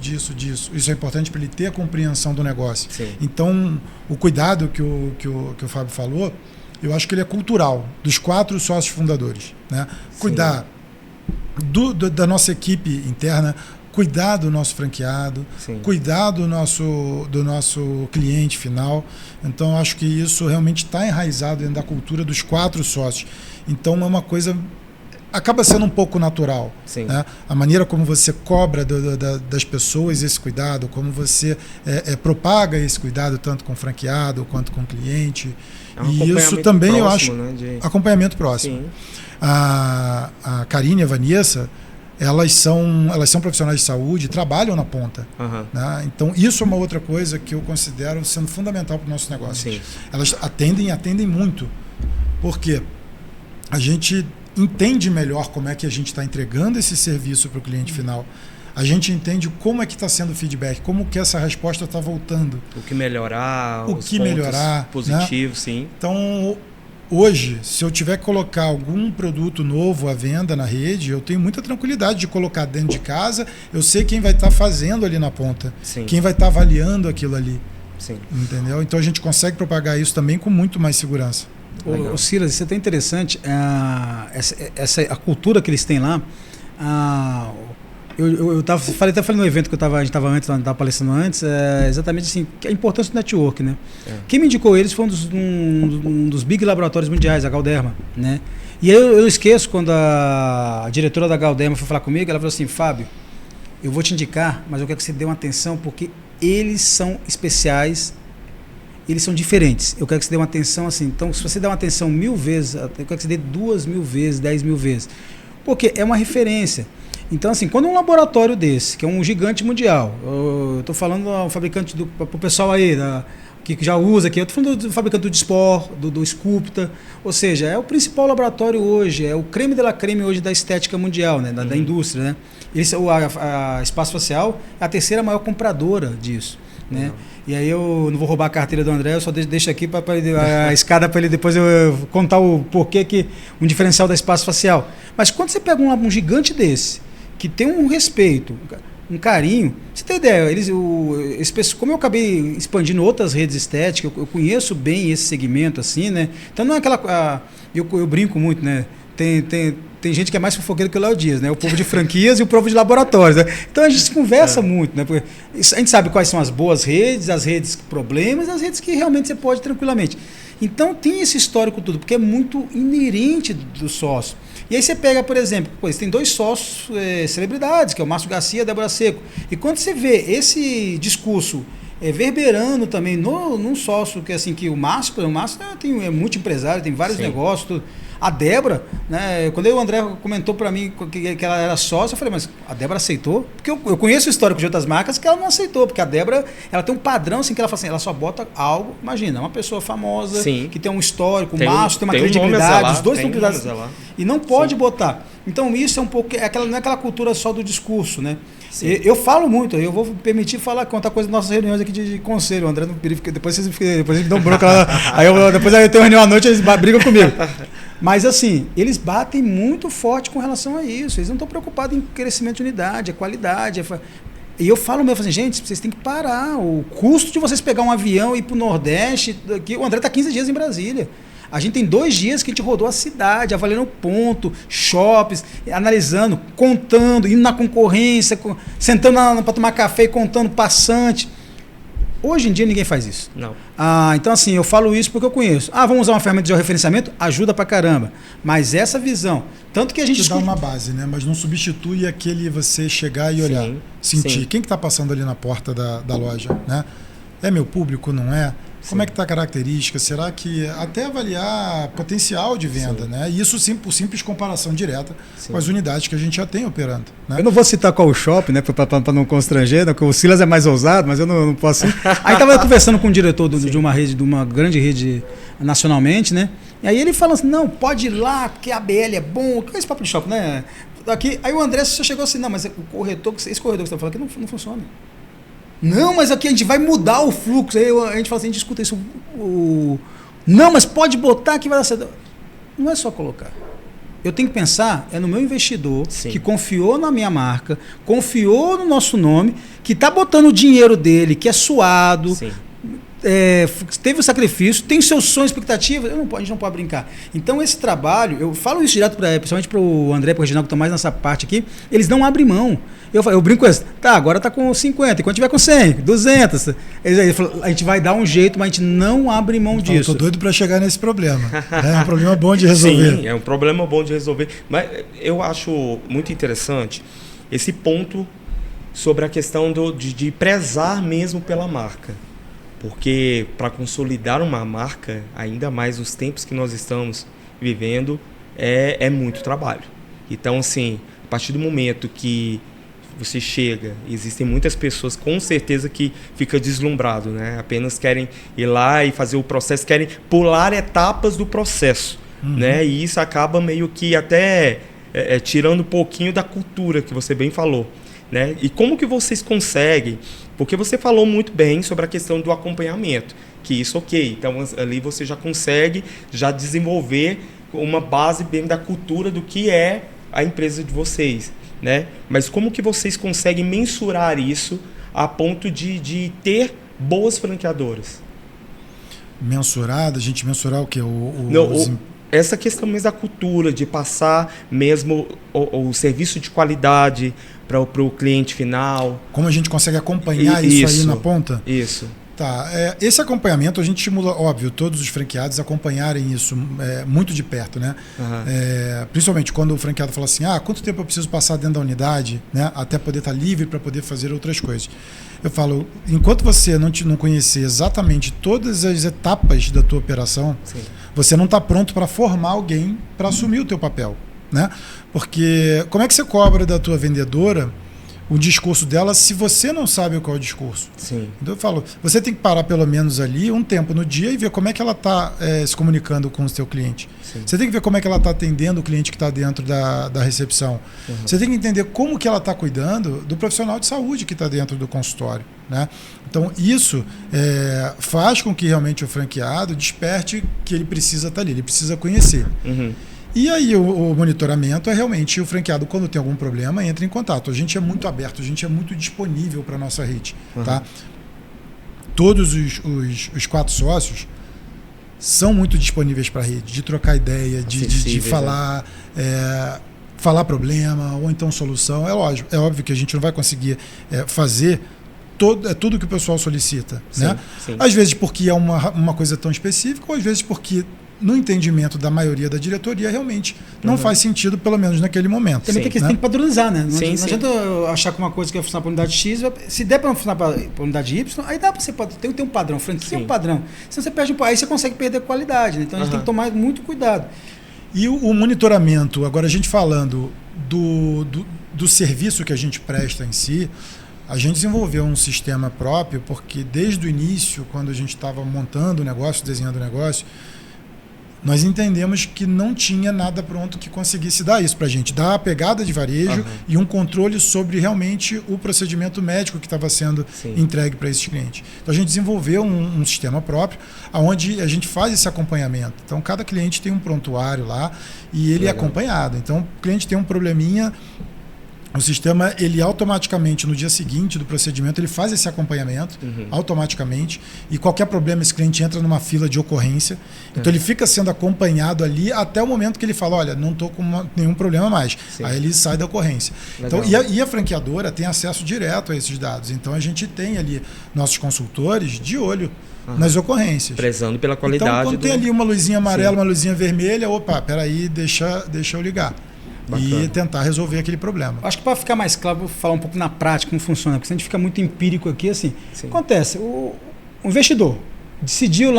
Isso é importante para ele ter a compreensão do negócio. Sim. Então, o cuidado que o Fábio falou, eu acho que ele é cultural, dos 4 sócios fundadores, né? Cuidar da nossa equipe interna, cuidar do nosso franqueado, Sim. cuidar do nosso cliente final. Então, acho que isso realmente está enraizado dentro da cultura dos 4 sócios. Então, é uma coisa... acaba sendo um pouco natural. Né? A maneira como você cobra das pessoas esse cuidado, como você propaga esse cuidado tanto com o franqueado quanto com o cliente. E isso também próximo, eu acho... Né, acompanhamento próximo. Sim. A Karine e a Vanessa... Elas são profissionais de saúde, trabalham na ponta. Né? Então, isso é uma outra coisa que eu considero sendo fundamental para o nosso negócio. Sim. Elas atendem muito. Porque a gente entende melhor como é que a gente está entregando esse serviço para o cliente final. A gente entende como é que está sendo o feedback, como que essa resposta está voltando. O que melhorar, os pontos positivos, né? Sim. Então... hoje, se eu tiver que colocar algum produto novo à venda na rede, eu tenho muita tranquilidade de colocar dentro de casa. Eu sei quem vai estar fazendo ali na ponta, Sim. quem vai estar avaliando aquilo ali. Sim. Entendeu? Então a gente consegue propagar isso também com muito mais segurança. Ô Silas, isso é até interessante, a cultura que eles têm lá. Eu falei no evento que a gente estava antes, estava palestrando antes, exatamente assim, a importância do network, né? Quem me indicou eles foi um dos big laboratórios mundiais, a Galderma, né? E eu não esqueço quando a diretora da Galderma foi falar comigo, ela falou assim: Fábio, eu vou te indicar, mas eu quero que você dê uma atenção porque eles são especiais, eles são diferentes. Eu quero que você dê uma atenção assim. Então, se você der uma atenção 1000 vezes, eu quero que você dê 2000 vezes, 10.000 vezes, porque é uma referência. Então, assim, quando um laboratório desse, que é um gigante mundial, eu estou falando ao fabricante, para o pessoal aí, que já usa aqui, eu estou falando do fabricante do Dispor, do Sculpta, ou seja, é o principal laboratório hoje, é o creme de la creme hoje da estética mundial, né, da indústria, né? A Espaço Facial é a 3ª maior compradora disso, né? E aí eu não vou roubar a carteira do André, eu só deixo aqui para a escada para ele depois eu contar o porquê que um diferencial da Espaço Facial. Mas quando você pega um gigante desse, que tem um respeito, um carinho. Você tem ideia, como eu acabei expandindo outras redes estéticas, eu conheço bem esse segmento, assim, né? Então não é aquela... Eu brinco muito, né? Tem gente que é mais fofoqueiro que o Léo Dias, né? O povo de franquias e o povo de laboratórios, né? Então a gente conversa muito, né? Porque a gente sabe quais são as boas redes, as redes problemas, as redes que realmente você pode tranquilamente. Então tem esse histórico tudo, porque é muito inerente do sócio. E aí você pega, por exemplo, tem 2 sócios celebridades, que é o Márcio Garcia e a Débora Seco. E quando você vê esse discurso verberando também num sócio, que assim, que o Márcio é muito empresário, tem vários negócios, tudo. A Débora, né, quando o André comentou para mim que ela era sócia, eu falei, mas a Débora aceitou? Porque eu conheço o histórico de outras marcas que ela não aceitou, porque a Débora, ela tem um padrão assim, que ela fala assim, ela só bota algo, imagina, uma pessoa famosa, Sim. que tem um histórico, o Márcio tem uma credibilidade, os dois têm credibilidade, e não pode Sim. botar. Então isso é um pouco, não é aquela cultura só do discurso, né? Eu falo muito, eu vou permitir contar coisa das nossas reuniões aqui de conselho, o André não porque depois vocês me dão bronca lá, depois eu tenho reunião à noite, eles brigam comigo. Mas assim, eles batem muito forte com relação a isso, eles não estão preocupados em crescimento de unidade, qualidade. E eu falo mesmo assim, gente, vocês têm que parar, o custo de vocês pegar um avião e ir para o Nordeste, o André está 15 dias em Brasília. A gente tem 2 dias que a gente rodou a cidade, avaliando ponto, shoppings, analisando, contando, indo na concorrência, sentando para tomar café e contando passante. Hoje em dia ninguém faz isso. Não. Então assim, eu falo isso porque eu conheço. Vamos usar uma ferramenta de georreferenciamento? Ajuda pra caramba. Mas essa visão, tanto que a gente... dá uma base, né? Mas não substitui aquele você chegar e olhar, sentir. Sim. Quem que está passando ali na porta da loja, né? É meu público, não é? Como é que está a característica? Será que... Até avaliar potencial de venda, Sim. né? E isso sim, por simples comparação direta Sim. com as unidades que a gente já tem operando. Né? Eu não vou citar qual o shopping, né? Para não constranger, né? Porque o Silas é mais ousado, mas eu não posso... Aí estava conversando com o diretor de uma grande rede nacionalmente, né? E aí ele fala assim, não, pode ir lá, porque a BL é bom. Que é esse papo de shopping, né? Aqui, aí o André só chegou assim, não, mas esse corredor que você está falando aqui não funciona. Não, mas aqui a gente vai mudar o fluxo. Aí a gente fala assim, a gente escuta isso. Não, mas pode botar que vai dar certo. Não é só colocar. Eu tenho que pensar, no meu investidor, Sim. que confiou na minha marca, confiou no nosso nome, que está botando o dinheiro dele, que é suado. Sim. teve o sacrifício, tem seus sonhos, expectativas, a gente não pode brincar. Então esse trabalho, eu falo isso direto principalmente para o André e para o Reginaldo, que estão mais nessa parte aqui, eles não abrem mão. Eu brinco com isso, agora está com 50, e quando tiver com 100, 200, a gente vai dar um jeito, mas a gente não abre mão disso. Estou doido para chegar nesse problema. É um problema bom de resolver. Sim, é um problema bom de resolver. Mas eu acho muito interessante esse ponto sobre a questão de prezar mesmo pela marca. Porque para consolidar uma marca, ainda mais nos tempos que nós estamos vivendo, é muito trabalho. Então, assim, a partir do momento que você chega, existem muitas pessoas com certeza que ficam deslumbrado, né? Apenas querem ir lá e fazer o processo, querem pular etapas do processo, né? E isso acaba meio que até tirando um pouquinho da cultura que você bem falou, né? E como que vocês conseguem? Porque você falou muito bem sobre a questão do acompanhamento, que isso ok, então ali você já consegue já desenvolver uma base bem da cultura do que é a empresa de vocês, né? Mas como que vocês conseguem mensurar isso a ponto de ter boas franqueadoras? A gente mensurar o quê? Essa questão mesmo da cultura, de passar mesmo o serviço de qualidade para o cliente final. Como a gente consegue acompanhar isso aí na ponta? Isso. Tá. Esse acompanhamento a gente estimula, óbvio, todos os franqueados acompanharem isso muito de perto, né? Principalmente quando o franqueado fala assim, quanto tempo eu preciso passar dentro da unidade, né? Até poder estar livre para poder fazer outras coisas. Eu falo, enquanto você não conhecer exatamente todas as etapas da tua operação, sim, você não está pronto para formar alguém para assumir o teu papel, né? Porque como é que você cobra da tua vendedora o discurso dela se você não sabe qual é o discurso? Sim. Então eu falo, você tem que parar pelo menos ali um tempo no dia e ver como é que ela está se comunicando com o seu cliente. Sim. Você tem que ver como é que ela está atendendo o cliente que está dentro da recepção. Uhum. Você tem que entender como que ela está cuidando do profissional de saúde que está dentro do consultório, né? Então isso faz com que realmente o franqueado desperte que ele precisa estar ali, ele precisa conhecer. Uhum. E aí o monitoramento é realmente o franqueado, quando tem algum problema, entra em contato. A gente é muito aberto, a gente é muito disponível para a nossa rede. Uhum. Tá? Todos os 4 sócios são muito disponíveis para a rede, de trocar ideia, de falar, falar problema, ou então solução. É óbvio que a gente não vai conseguir fazer tudo que o pessoal solicita. Sim, né? Sim. Às vezes porque é uma coisa tão específica, ou às vezes porque no entendimento da maioria da diretoria, realmente não faz sentido, pelo menos naquele momento. Também tem que padronizar, né? Não adianta eu achar que uma coisa que vai funcionar para a unidade X, se der para funcionar para a unidade Y, aí dá para você ter um padrão, franquia é um padrão. Senão você perde aí você consegue perder qualidade, né? Então a gente tem que tomar muito cuidado. E o monitoramento, agora a gente falando do serviço que a gente presta em si, a gente desenvolveu um sistema próprio, porque desde o início, quando a gente estava montando o negócio, desenhando o negócio, nós entendemos que não tinha nada pronto que conseguisse dar isso para a gente, dar a pegada de varejo e um controle sobre realmente o procedimento médico que estava sendo entregue para esses clientes. Então a gente desenvolveu um sistema próprio, onde a gente faz esse acompanhamento. Então cada cliente tem um prontuário lá e ele é acompanhado. Então o cliente tem um probleminha, o sistema, ele automaticamente, no dia seguinte do procedimento, ele faz esse acompanhamento automaticamente, e qualquer problema, esse cliente entra numa fila de ocorrência. Então ele fica sendo acompanhado ali até o momento que ele fala, olha, não estou com nenhum problema mais. Sim. Aí ele sai da ocorrência. Então, e a franqueadora tem acesso direto a esses dados. Então a gente tem ali nossos consultores de olho nas ocorrências. Prezando pela qualidade. Então quando tem ali uma luzinha amarela, uma luzinha vermelha, opa, peraí, deixa eu ligar. Bacana. E tentar resolver aquele problema. Acho que para ficar mais claro, vou falar um pouco na prática como funciona, porque se a gente fica muito empírico aqui, assim, acontece, o investidor decidiu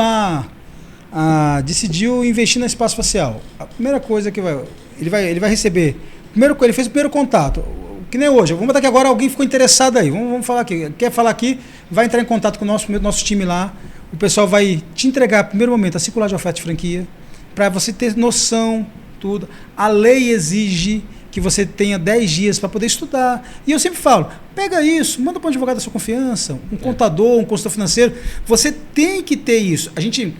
investir no espaço facial. A primeira coisa que ele vai receber, ele fez o primeiro contato, que nem hoje, vamos botar que agora alguém ficou interessado aí, vamos falar aqui, quer falar aqui, vai entrar em contato com o nosso time lá, o pessoal vai te entregar, no primeiro momento, a circular de oferta de franquia, para você ter noção, tudo. A lei exige que você tenha 10 dias para poder estudar. E eu sempre falo, pega isso, manda para um advogado da sua confiança, um contador, um consultor financeiro. Você tem que ter isso. A gente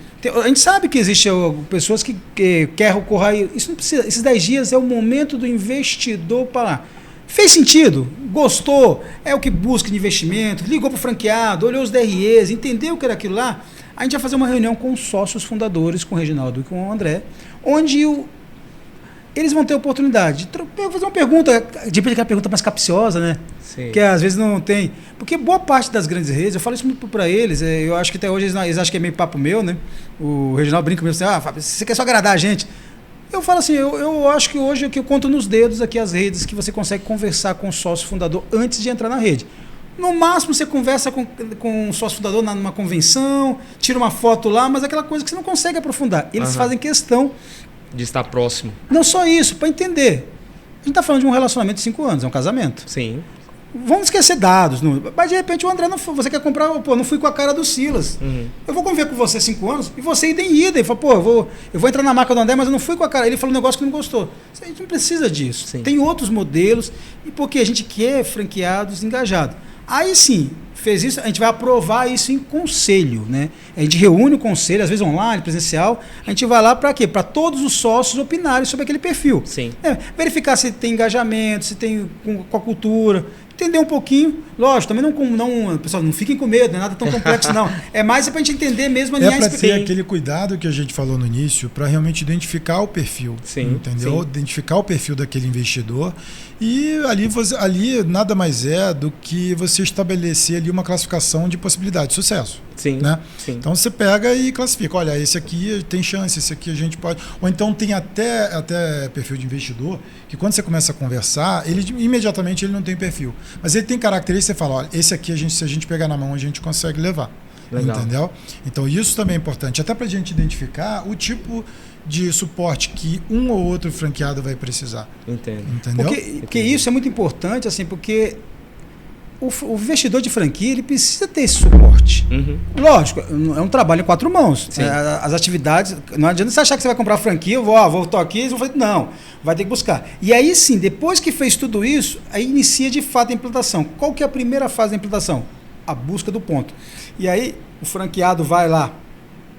sabe que existem pessoas que querem recorrer. Isso não precisa. Esses 10 dias é o momento do investidor para Fez sentido? Gostou? É o que busca de investimento? Ligou para o franqueado, olhou os DREs, entendeu o que era aquilo lá? A gente vai fazer uma reunião com os sócios fundadores, com o Reginaldo e com o André, onde eles vão ter a oportunidade de fazer uma pergunta, de aquela pergunta mais capciosa, né? Sim. Que às vezes não tem. Porque boa parte das grandes redes, eu falo isso muito para eles, eu acho que até hoje eles acham que é meio papo meu, né? O Reginaldo brinca comigo assim, Fábio, você quer só agradar a gente? Eu falo assim, eu acho que hoje aqui eu conto nos dedos aqui as redes que você consegue conversar com o sócio fundador antes de entrar na rede. No máximo você conversa com o sócio fundador numa convenção, tira uma foto lá, mas é aquela coisa que você não consegue aprofundar. Eles fazem questão de estar próximo. Não só isso, para entender. A gente está falando de um relacionamento de 5 anos, é um casamento. Sim. Vamos esquecer dados. Mas de repente o André não foi. Você quer comprar, pô, não fui com a cara do Silas. Eu vou conviver com você 5 anos e você ida em ida. Ele fala, pô, eu vou entrar na marca do André, mas eu não fui com a cara. Ele falou um negócio que não gostou. A gente não precisa disso. Sim. Tem outros modelos, e porque a gente quer franqueados engajados. Aí sim, fez isso, a gente vai aprovar isso em conselho, né? A gente reúne o conselho, às vezes online, presencial, a gente vai lá para quê? Para todos os sócios opinarem sobre aquele perfil. Sim. Verificar se tem engajamento, se tem com a cultura, entender um pouquinho, lógico, também não pessoal, não fiquem com medo, não é nada tão complexo não. É mais para a gente entender mesmo, é para ter aquele cuidado que a gente falou no início, para realmente identificar o perfil, entendeu? Sim. Identificar o perfil daquele investidor e ali nada mais é do que você estabelecer ali uma classificação de possibilidade de sucesso. Sim, né? Sim. Então você pega e classifica, olha, esse aqui tem chance, esse aqui a gente pode... Ou então tem até perfil de investidor, que quando você começa a conversar, imediatamente ele não tem perfil. Mas ele tem características, você fala, olha, esse aqui se a gente pegar na mão, a gente consegue levar. Legal. Entendeu? Então isso também é importante, até para a gente identificar o tipo de suporte que um ou outro franqueado vai precisar. Entendo. Entendeu? Porque isso é muito importante, assim, porque o investidor de franquia, ele precisa ter esse suporte. Lógico, é um trabalho em 4 mãos. As atividades, não adianta você achar que você vai comprar franquia, eu vou aqui, eles vão falar, não, vai ter que buscar. E aí sim, depois que fez tudo isso, aí inicia de fato a implantação. Qual que é a primeira fase da implantação? A busca do ponto. E aí o franqueado vai lá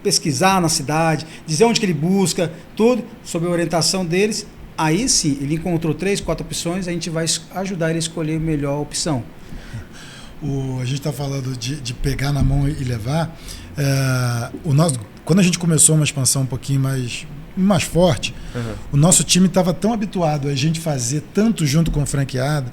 pesquisar na cidade, dizer onde que ele busca, tudo, sob a orientação deles. Aí sim, ele encontrou 3, 4 opções, a gente vai ajudar ele a escolher a melhor opção. A gente está falando de pegar na mão e levar. Quando a gente começou uma expansão um pouquinho mais forte, o nosso time estava tão habituado a gente fazer tanto junto com o franqueado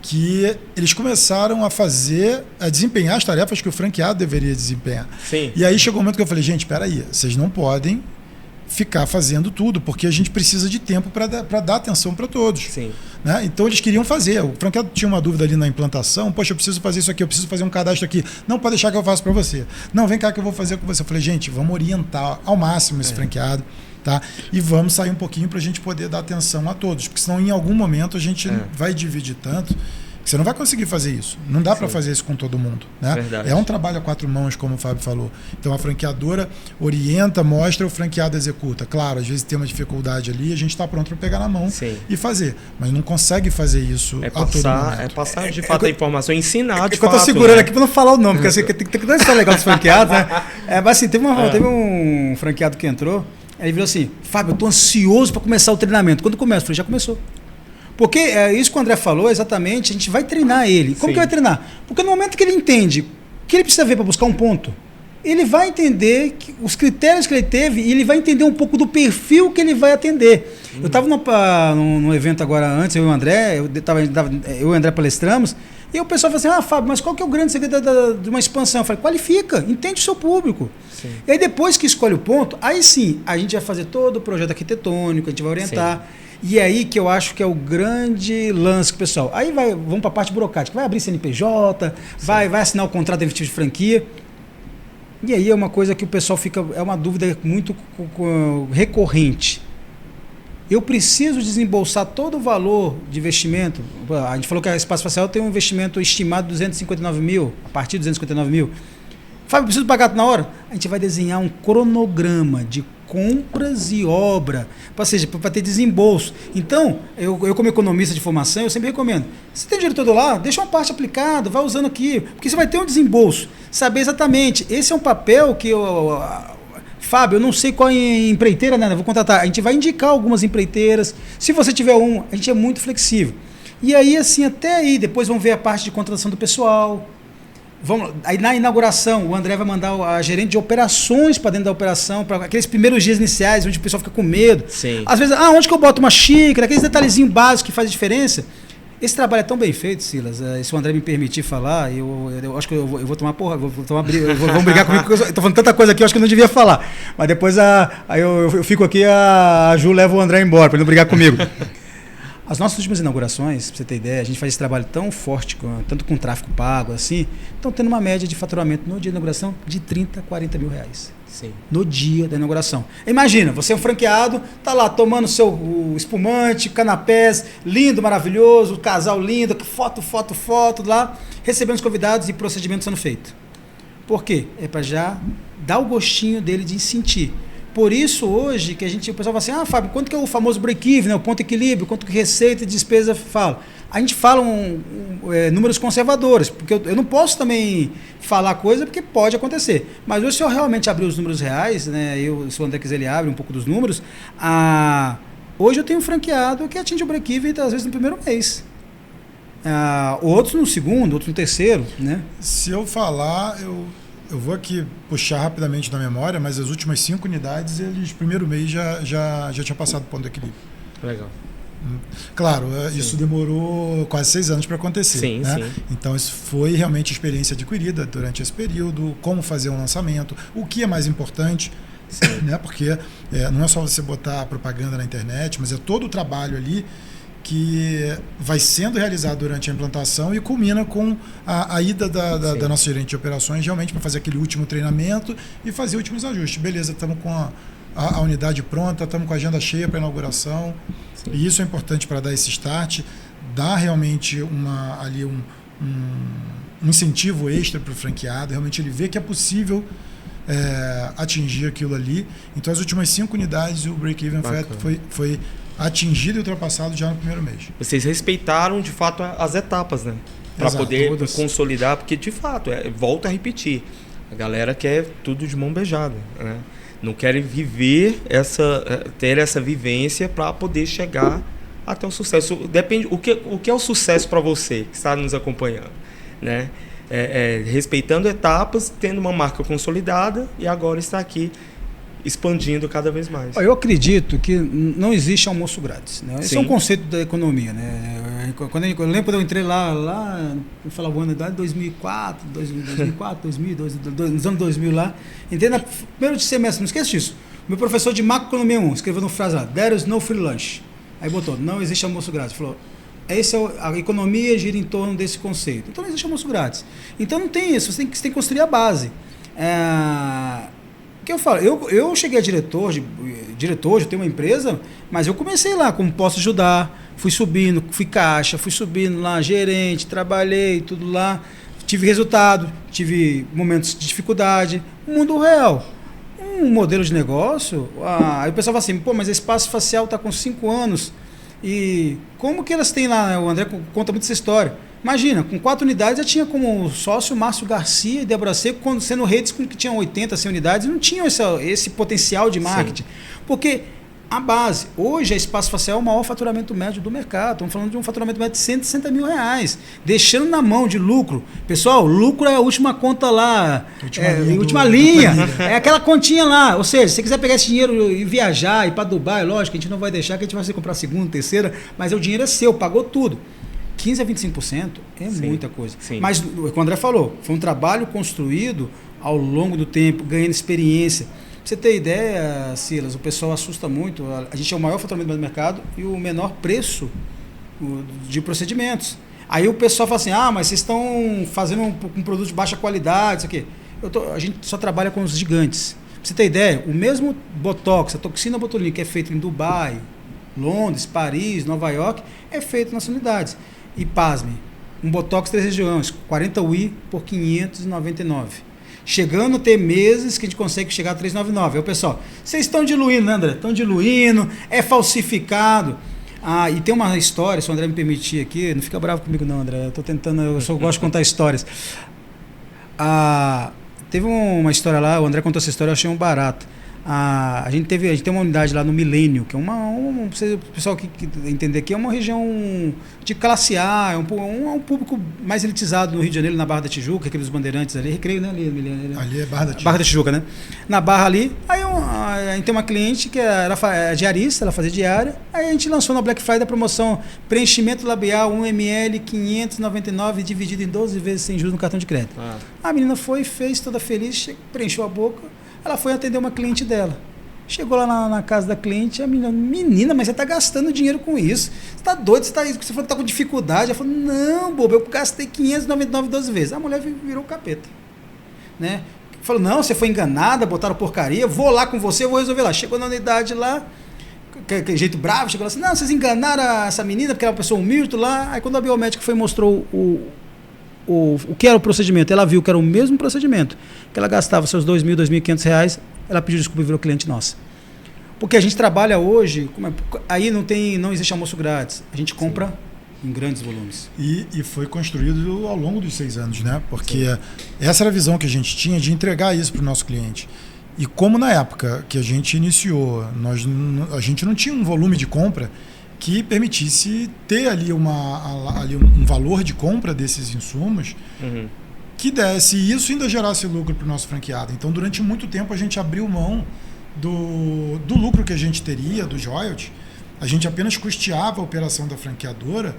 que eles começaram a desempenhar as tarefas que o franqueado deveria desempenhar. Sim. E aí chegou um momento que eu falei, gente, espera aí, vocês não podem ficar fazendo tudo, porque a gente precisa de tempo para dar atenção para todos. Sim. Né? Então eles queriam fazer. O franqueado tinha uma dúvida ali na implantação, poxa, eu preciso fazer isso aqui, eu preciso fazer um cadastro aqui. Não, pode deixar que eu faço para você. Não, vem cá que eu vou fazer com você. Eu falei, gente, vamos orientar ao máximo esse franqueado, tá? E vamos sair um pouquinho para a gente poder dar atenção a todos, porque senão em algum momento a gente vai dividir tanto que você não vai conseguir fazer isso. Não dá para fazer isso com todo mundo. Né? É um trabalho a 4 mãos, como o Fábio falou. Então a franqueadora orienta, mostra, o franqueado executa. Claro, às vezes tem uma dificuldade ali, a gente está pronto para pegar na mão e fazer. Mas não consegue fazer isso a todo momento. É passar de fato a informação, ensinar de fato. Eu estou segurando aqui para não falar o nome, porque assim, tem que dar uma história legal dos franqueados, né? Mas assim, teve um franqueado que entrou, ele virou assim, Fábio, eu estou ansioso para começar o treinamento. Quando começa? Eu falei, já começou. Porque isso que o André falou, exatamente, a gente vai treinar ele. Como que vai treinar? Porque no momento que ele entende o que ele precisa ver para buscar um ponto, ele vai entender os critérios que ele teve e ele vai entender um pouco do perfil que ele vai atender. Eu estava num evento agora antes, eu e o André, eu e o André palestramos, e o pessoal falou assim, Fábio, mas qual que é o grande segredo de uma expansão? Eu falei, qualifica, entende o seu público. Sim. E aí depois que escolhe o ponto, aí sim, a gente vai fazer todo o projeto arquitetônico, a gente vai orientar. Sim. E é aí que eu acho que é o grande lance que o pessoal... Aí vamos para a parte burocrática. Vai abrir CNPJ, vai assinar o contrato definitivo de franquia. E aí é uma coisa que o pessoal fica... É uma dúvida muito recorrente. Eu preciso desembolsar todo o valor de investimento. A gente falou que a Espaço Facial tem um investimento estimado de 259 mil, a partir de 259 mil. Fábio, preciso pagar na hora? A gente vai desenhar um cronograma de compras e obra, ou seja, para ter desembolso. Então, eu como economista de formação, eu sempre recomendo, se tem dinheiro todo lá, deixa uma parte aplicada, vai usando aqui, porque você vai ter um desembolso. Saber exatamente, esse é um papel que Fábio, eu não sei qual empreiteira, né? Eu vou contratar. A gente vai indicar algumas empreiteiras. Se você tiver a gente é muito flexível. E aí, assim, até aí, depois vão ver a parte de contratação do pessoal. Aí na inauguração, o André vai mandar a gerente de operações para dentro da operação, para aqueles primeiros dias iniciais, onde o pessoal fica com medo. Sim. Às vezes, onde que eu boto uma xícara, aqueles detalhezinhos básicos que fazem diferença. Esse trabalho é tão bem feito, Silas, se o André me permitir falar, eu acho que eu vou tomar porra, vamos brigar comigo, porque eu estou falando tanta coisa aqui, eu acho que eu não devia falar. Mas depois aí eu fico aqui, a Ju leva o André embora, para ele não brigar comigo. As nossas últimas inaugurações, para você ter ideia, a gente faz esse trabalho tão forte, tanto com tráfego pago, assim, estão tendo uma média de faturamento no dia da inauguração de 30, 40 mil reais. Sim. No dia da inauguração. Imagina, você é um franqueado, tá lá tomando o espumante, canapés, lindo, maravilhoso, casal lindo, foto lá, recebendo os convidados e procedimentos sendo feitos. Por quê? É para já dar o gostinho dele de sentir. Por isso, hoje, que o pessoal fala assim, Fábio, quanto que é o famoso break-even, né, o ponto de equilíbrio, quanto que receita e despesa fala? A gente fala números conservadores, porque eu não posso também falar coisa, porque pode acontecer. Mas hoje, se eu realmente abrir os números reais, né, se o André quiser, ele abre um pouco dos números, hoje eu tenho um franqueado que atinge o break-even, às vezes, no primeiro mês. Outros no segundo, outros no terceiro, né? Se eu falar, eu vou aqui puxar rapidamente na memória, mas as últimas 5 unidades, eles, primeiro mês, já tinham passado o ponto de equilíbrio. Legal. Claro, isso demorou quase 6 anos para acontecer. Sim, né? sim. Então, isso foi realmente experiência adquirida durante esse período, como fazer um lançamento, o que é mais importante, né? Porque não é só você botar propaganda na internet, mas é todo o trabalho ali que vai sendo realizado durante a implantação e culmina com a ida da nossa gerente de operações realmente para fazer aquele último treinamento e fazer últimos ajustes. Beleza, estamos com a unidade pronta, estamos com a agenda cheia para a inauguração. Sim. E isso é importante para dar esse start, dar realmente um incentivo extra para o franqueado, realmente ele vê que é possível atingir aquilo ali. Então, as últimas 5 unidades, o break-even foi atingido e ultrapassado já no primeiro mês. Vocês respeitaram, de fato, as etapas, né? Para poder consolidar, porque, de fato, volta a repetir, a galera quer tudo de mão beijada, né? Não querem viver ter essa vivência para poder chegar até o sucesso. Depende, o que é o sucesso para você que está nos acompanhando, né? Respeitando etapas, tendo uma marca consolidada e agora está aqui expandindo cada vez mais. Eu acredito que não existe almoço grátis, né? Esse é um conceito da economia, né? Eu lembro quando eu entrei lá eu falava o ano de 2004, 2002, nos anos 2000 lá, entrei no primeiro semestre, não esqueça disso. Meu professor de macroeconomia 1 escreveu no frase lá, there is no free lunch. Aí botou, não existe almoço grátis. Falou, a economia gira em torno desse conceito. Então não existe almoço grátis. Então não tem isso, você tem que construir a base. Que eu falo, eu cheguei a diretor, eu tenho uma empresa, mas eu comecei lá, como posso ajudar, fui subindo, fui caixa, fui subindo lá, gerente, trabalhei, tudo lá, tive resultado, tive momentos de dificuldade, mundo real. Um modelo de negócio, aí o pessoal fala assim, pô, mas a Espaço Facial está com 5 anos, e como que elas têm lá, o André conta muito essa história. Imagina, com 4 unidades já tinha como sócio Márcio Garcia e Débora Seco, quando sendo redes que tinham 80, 100 unidades, não tinham esse potencial de marketing. Sim. Porque a base, hoje a Espaço Facial é o maior faturamento médio do mercado. Estamos falando de um faturamento médio de 160 mil reais, deixando na mão de lucro. Pessoal, lucro é a última conta lá, última linha. É aquela continha lá. Ou seja, se você quiser pegar esse dinheiro e viajar, ir para Dubai, lógico, a gente não vai deixar, que a gente vai comprar segunda, terceira, mas o dinheiro é seu, pagou tudo. 15% a 25% é sim, muita coisa. Sim. Mas, o que o André falou, foi um trabalho construído ao longo do tempo, ganhando experiência. Pra você ter ideia, Silas, o pessoal assusta muito. A gente é o maior faturamento do mercado e o menor preço de procedimentos. Aí o pessoal fala assim, mas vocês estão fazendo um produto de baixa qualidade, isso aqui. A gente só trabalha com os gigantes. Pra você ter ideia, o mesmo Botox, a toxina botulínica, que é feito em Dubai, Londres, Paris, Nova York, é feito nas unidades. E pasme, um Botox 3 regiões, 40 UI por 599. Chegando a ter meses que a gente consegue chegar a 399. Aí o pessoal, vocês estão diluindo, né, André? Estão diluindo, é falsificado. E tem uma história, se o André me permitir aqui, não fica bravo comigo não, André, eu só gosto de contar histórias. Teve uma história lá, o André contou essa história, eu achei um barato. A gente tem uma unidade lá no Milênio, que é o pessoal que entender que é uma região de classe A, é um público mais elitizado no Rio de Janeiro, na Barra da Tijuca, aqueles bandeirantes ali, Recreio, né? Ali é Barra da Tijuca. Barra da Tijuca, né? Na Barra ali, aí a gente tem uma cliente que era diarista, ela fazia diária, aí a gente lançou na Black Friday a promoção preenchimento labial 1 ml, 599, dividido em 12 vezes sem juros no cartão de crédito. A menina foi, fez, toda feliz, preencheu a boca. Ela foi atender uma cliente dela. Chegou lá na casa da cliente, a menina, mas você está gastando dinheiro com isso. Você está doido, você falou que está com dificuldade. Ela falou, não, bobo, eu gastei 599 12 vezes. A mulher virou capeta. Né? Falou, não, você foi enganada, botaram porcaria, vou lá com você, eu vou resolver lá. Chegou na unidade lá, aquele jeito bravo, chegou lá assim, não, vocês enganaram essa menina, porque ela é uma pessoa humilde lá. Aí quando a biomédica foi e mostrou o que era o procedimento, ela viu que era o mesmo procedimento, que ela gastava seus R$2.000, R$2.500, ela pediu desculpa e virou cliente nossa. Porque a gente trabalha hoje, aí não existe almoço grátis, a gente compra em grandes volumes. E foi construído ao longo dos 6 anos, né? Porque essa era a visão que a gente tinha de entregar isso para o nosso cliente. E como na época que a gente iniciou, a gente não tinha um volume de compra que permitisse ter ali um valor de compra desses insumos que desse, e isso ainda gerasse lucro para o nosso franqueado. Então, durante muito tempo, a gente abriu mão do lucro que a gente teria, dos royalties. A gente apenas custeava a operação da franqueadora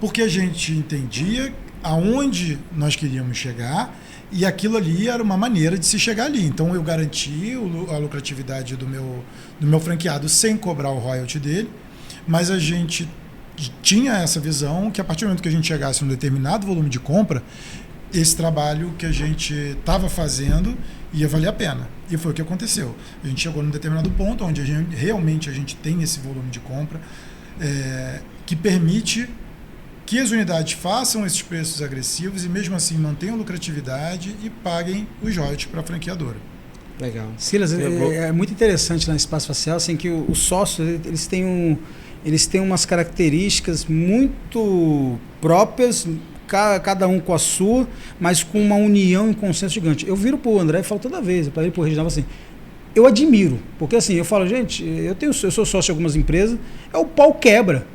porque a gente entendia aonde nós queríamos chegar e aquilo ali era uma maneira de se chegar ali. Então, eu garanti a lucratividade do meu franqueado sem cobrar o royalty dele. Mas a gente tinha essa visão que a partir do momento que a gente chegasse a um determinado volume de compra, esse trabalho que a gente estava fazendo ia valer a pena. E foi o que aconteceu. A gente chegou num determinado ponto onde realmente a gente tem esse volume de compra que permite que as unidades façam esses preços agressivos e mesmo assim mantenham lucratividade e paguem os royalties para a franqueadora. Legal. Silas, é muito interessante lá no Espaço Facial, assim, que os sócios eles têm umas características muito próprias, cada um com a sua, mas com uma união e um consenso gigante. Eu viro para o André e falo toda vez, para ele, para o Reginaldo, assim, eu admiro, porque assim, eu falo, gente, eu sou sócio de algumas empresas, o pau quebra.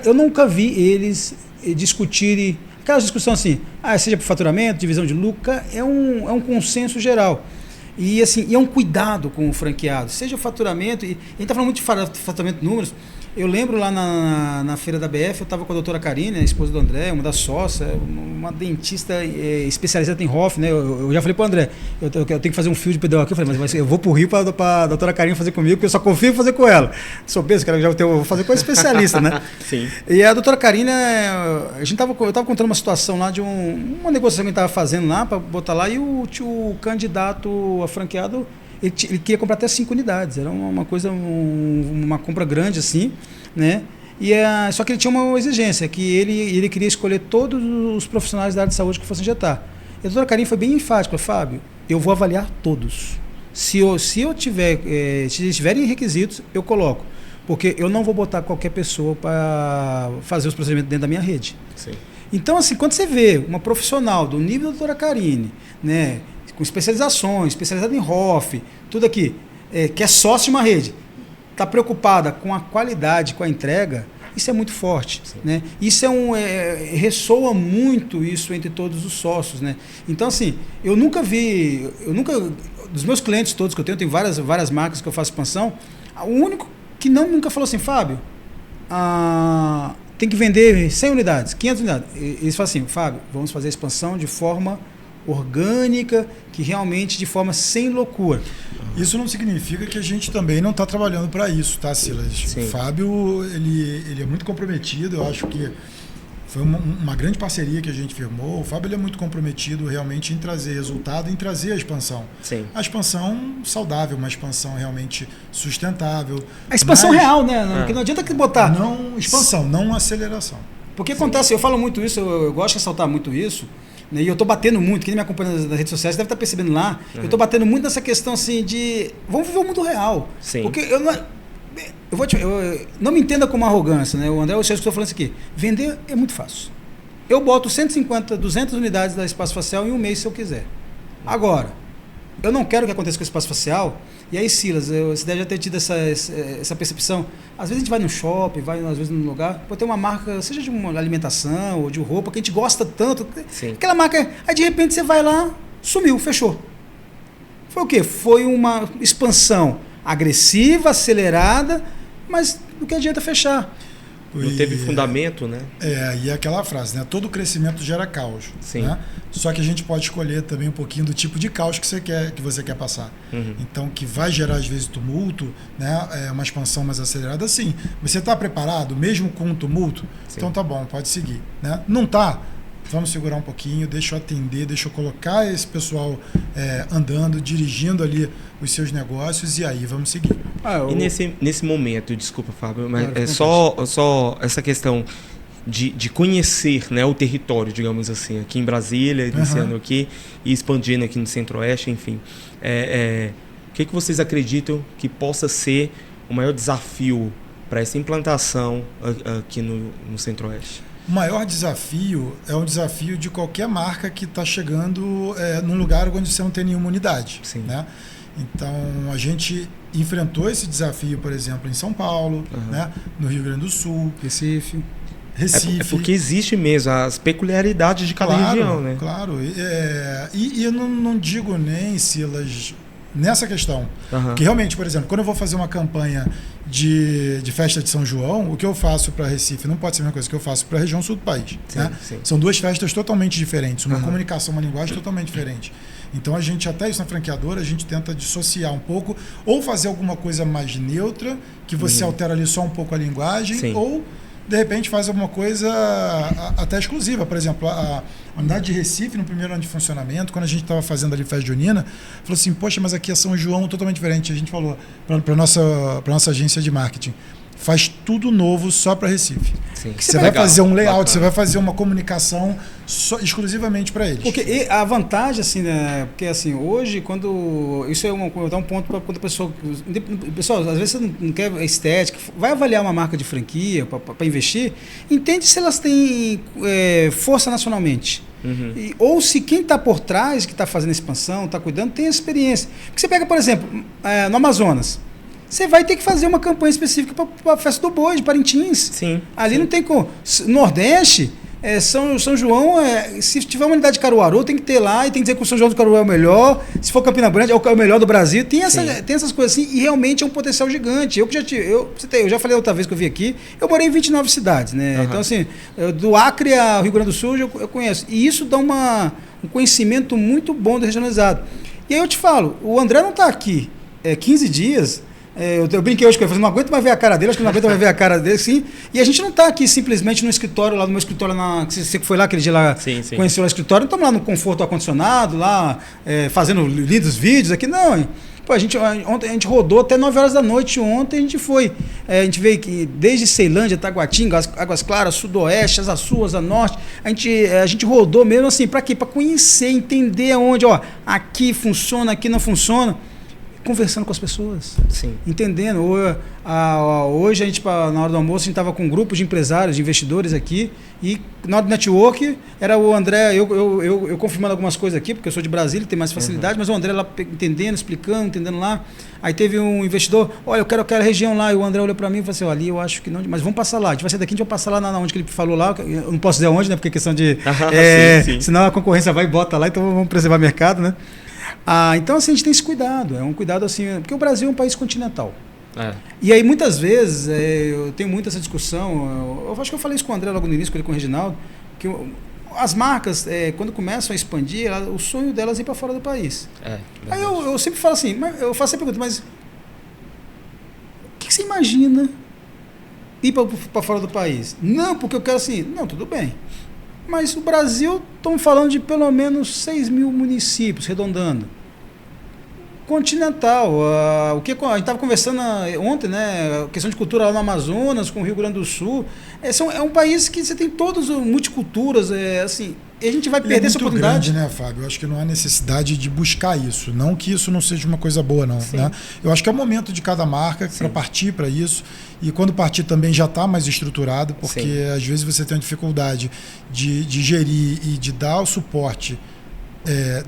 Eu nunca vi eles discutirem, aquela discussão assim, seja por faturamento, divisão de lucro, é um consenso geral. E assim, é um cuidado com o franqueado, seja o faturamento, e a gente está falando muito de faturamento de números. Eu lembro lá na feira da BF, eu estava com a doutora Karine, a esposa do André, uma das sócias, uma dentista especializada em HOF, né? Eu já falei para o André, eu tenho que fazer um fio de pedal aqui, eu falei, mas eu vou para o Rio para a doutora Karine fazer comigo, porque eu só confio em fazer com ela. Sou besta, eu vou fazer com a especialista, né? Sim. E a doutora Karine, eu estava contando uma situação lá de uma negociação que a gente estava fazendo lá, para botar lá, e o candidato a franqueado, ele queria comprar até 5 unidades, era uma coisa, uma compra grande assim, né? Só que ele tinha uma exigência, que ele queria escolher todos os profissionais da área de saúde que fossem injetar. E a doutora Karine foi bem enfática, Fábio, eu vou avaliar todos. Se tiverem requisitos, eu coloco, porque eu não vou botar qualquer pessoa para fazer os procedimentos dentro da minha rede. Sim. Então, assim, quando você vê uma profissional do nível da doutora Karine, né, com especializações, especializada em HOF, tudo aqui, que é sócio de uma rede, está preocupada com a qualidade, com a entrega, isso é muito forte. Né? Isso ressoa muito isso entre todos os sócios. Né? Então, assim, dos meus clientes todos que eu tenho várias marcas que eu faço expansão, o único que nunca falou assim, Fábio, tem que vender 100 unidades, 500 unidades. Eles falam assim, Fábio, vamos fazer a expansão de forma orgânica, que realmente de forma sem loucura. Isso não significa que a gente também não está trabalhando para isso, tá, Silas? Sim. O Fábio, ele é muito comprometido, eu acho que foi uma grande parceria que a gente firmou. O Fábio ele é muito comprometido realmente em trazer resultado, em trazer a expansão. Sim. A expansão saudável, uma expansão realmente sustentável. A expansão real, né? Porque não adianta que botar... Não expansão, não aceleração. Porque acontece, eu falo muito isso, eu gosto de ressaltar muito isso, né, e eu estou batendo muito, quem me acompanha nas redes sociais deve estar percebendo lá, eu estou batendo muito nessa questão assim de, vamos viver o mundo real. Sim. Porque não me entenda como arrogância, né? O André, eu estou falando isso aqui, vender é muito fácil. Eu boto 150, 200 unidades da Espaço Facial em um mês se eu quiser. Agora, eu não quero que aconteça com o espaço facial. E aí, Silas, você deve já ter tido essa percepção. Às vezes a gente vai no shopping, vai às vezes num lugar, pode ter uma marca, seja de uma alimentação ou de roupa, que a gente gosta tanto. Sim. Aquela marca, aí de repente você vai lá, sumiu, fechou. Foi o quê? Foi uma expansão agressiva, acelerada, mas do que adianta fechar? Não teve fundamento, né? E aquela frase, né? Todo crescimento gera caos. Sim. Né? Só que a gente pode escolher também um pouquinho do tipo de caos que você quer passar. Uhum. Então, que vai gerar, às vezes, tumulto, né? Uma expansão mais acelerada, sim. Você está preparado, mesmo com um tumulto? Sim. Então tá bom, pode seguir. Né? Não está? Vamos segurar um pouquinho, deixa eu atender, deixa eu colocar esse pessoal andando, dirigindo ali os seus negócios e aí vamos seguir. E nesse momento, desculpa, Fábio, mas é só essa questão de conhecer, né, o território, digamos assim, aqui em Brasília, iniciando aqui e expandindo aqui no Centro-Oeste, enfim. O que vocês acreditam que possa ser o maior desafio para essa implantação aqui no Centro-Oeste? O maior desafio é um desafio de qualquer marca que está chegando num lugar onde você não tem nenhuma unidade. Sim. Né? Então, a gente enfrentou esse desafio, por exemplo, em São Paulo, né? No Rio Grande do Sul, Recife. É porque existe mesmo as peculiaridades de cada região, né? Claro. E eu não digo nem, Silas, nessa questão. Porque realmente, por exemplo, quando eu vou fazer uma campanha de festa de São João, o que eu faço para Recife não pode ser a mesma coisa que eu faço para a região sul do país. Sim, né? sim. São duas festas totalmente diferentes, uma comunicação, uma linguagem totalmente diferente. Então a gente, até isso na franqueadora, a gente tenta dissociar um pouco, ou fazer alguma coisa mais neutra, que você altera ali só um pouco a linguagem, Sim. ou de repente faz alguma coisa até exclusiva. Por exemplo, a unidade de Recife, no primeiro ano de funcionamento, quando a gente estava fazendo ali festa junina, falou assim, poxa, mas aqui é São João totalmente diferente. A gente falou para a nossa agência de marketing, faz tudo novo só para Recife. Sim. Você vai fazer um layout, você vai fazer uma comunicação exclusivamente para eles. Porque a vantagem, assim, né? Porque assim, hoje, quando. Isso é um ponto para quando a pessoa. Pessoal, às vezes você não quer estética, vai avaliar uma marca de franquia para investir, entende se elas têm força nacionalmente. Ou se quem está por trás, que está fazendo a expansão, está cuidando, tem essa experiência. Porque você pega, por exemplo, no Amazonas. Você vai ter que fazer uma campanha específica para a festa do boi, de Parintins. Sim. Ali não tem como. Nordeste, São João, se tiver uma unidade de Caruaru, tem que ter lá, e tem que dizer que o São João do Caruaru é o melhor. Se for Campina Grande, é o melhor do Brasil. Tem essas coisas assim, e realmente é um potencial gigante. Eu já falei outra vez que eu vim aqui, eu morei em 29 cidades, né? Então, assim, do Acre ao Rio Grande do Sul, eu conheço. E isso dá um conhecimento muito bom do regionalizado. E aí eu te falo, o André não está aqui 15 dias. Eu brinquei hoje com ele, não aguento mais ver a cara dele, acho que não aguento mais ver a cara dele, sim. E a gente não está aqui simplesmente no escritório, lá no meu escritório, você que foi lá aquele dia lá, conheceu o escritório, não estamos lá no conforto ar-condicionado, lá fazendo lindos vídeos aqui, não. Pô, ontem a gente rodou até 9 horas da noite ontem, a gente foi. A gente veio aqui, desde Ceilândia, Taguatinga, Águas Claras, Sudoeste, Asa Sul, Asa Norte. A gente rodou mesmo assim, para quê? Para conhecer, entender aonde, aqui funciona, aqui não funciona. Conversando com as pessoas, entendendo. Hoje, a gente, na hora do almoço, a gente estava com um grupo de empresários, de investidores aqui, e na hora do network, era o André, eu confirmando algumas coisas aqui, porque eu sou de Brasília, tem mais facilidade, mas o André lá entendendo, explicando, entendendo lá. Aí teve um investidor, olha, eu quero aquela região lá, e o André olhou para mim e falou assim, ali eu acho que não, mas vamos passar lá, a gente vai sair daqui, a gente vai passar lá onde que ele falou lá, eu não posso dizer onde, né, porque é questão de... senão a concorrência vai e bota lá, então vamos preservar o mercado, né? Então, assim, a gente tem esse cuidado. É um cuidado assim, porque o Brasil é um país continental. E aí, muitas vezes, eu tenho muito essa discussão. Eu acho que eu falei isso com o André logo no início, com o Reginaldo, que as marcas, quando começam a expandir, o sonho delas é ir para fora do país. Aí eu sempre falo assim, eu faço a pergunta, mas o que você imagina ir para fora do país? Não, porque eu quero assim. Não, tudo bem. Mas o Brasil, estamos falando de pelo menos 6 mil municípios, arredondando. Continental. A gente estava conversando ontem, né? A questão de cultura lá no Amazonas, com o Rio Grande do Sul. É um país que você tem todas as multiculturas, assim, e a gente vai perder essa oportunidade. É muito grande, né, Fábio? Eu acho que não há necessidade de buscar isso. Não que isso não seja uma coisa boa, não. Né? Eu acho que é o momento de cada marca para partir para isso. E quando partir também já está mais estruturado, porque às vezes você tem uma dificuldade de gerir e de dar o suporte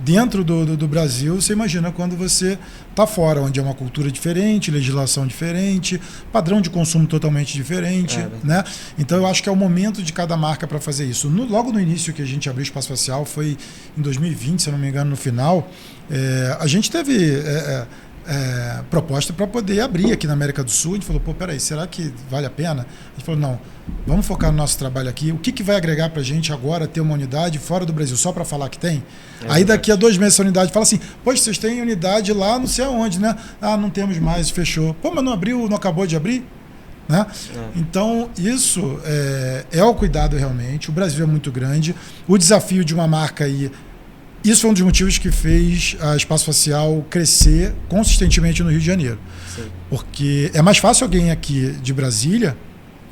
dentro do Brasil, você imagina quando você está fora, onde é uma cultura diferente, legislação diferente, padrão de consumo totalmente diferente, né? Então eu acho que é o momento de cada marca para fazer isso. Logo no início que a gente abriu o Espaço Facial, foi em 2020, se eu não me engano, no final, a gente teve proposta para poder abrir aqui na América do Sul. A gente falou, pô, peraí, será que vale a pena? A gente falou, não, vamos focar no nosso trabalho aqui. O que vai agregar para a gente agora ter uma unidade fora do Brasil, só para falar que tem? Aí daqui a 2 meses essa unidade fala assim, poxa, vocês têm unidade lá não sei aonde, né? Ah, não temos mais, fechou. Pô, mas não abriu, não acabou de abrir? Né? Então, isso é o cuidado realmente. O Brasil é muito grande. O desafio de uma marca aí, isso foi um dos motivos que fez a Espaço Facial crescer consistentemente no Rio de Janeiro. Sim. Porque é mais fácil alguém aqui de Brasília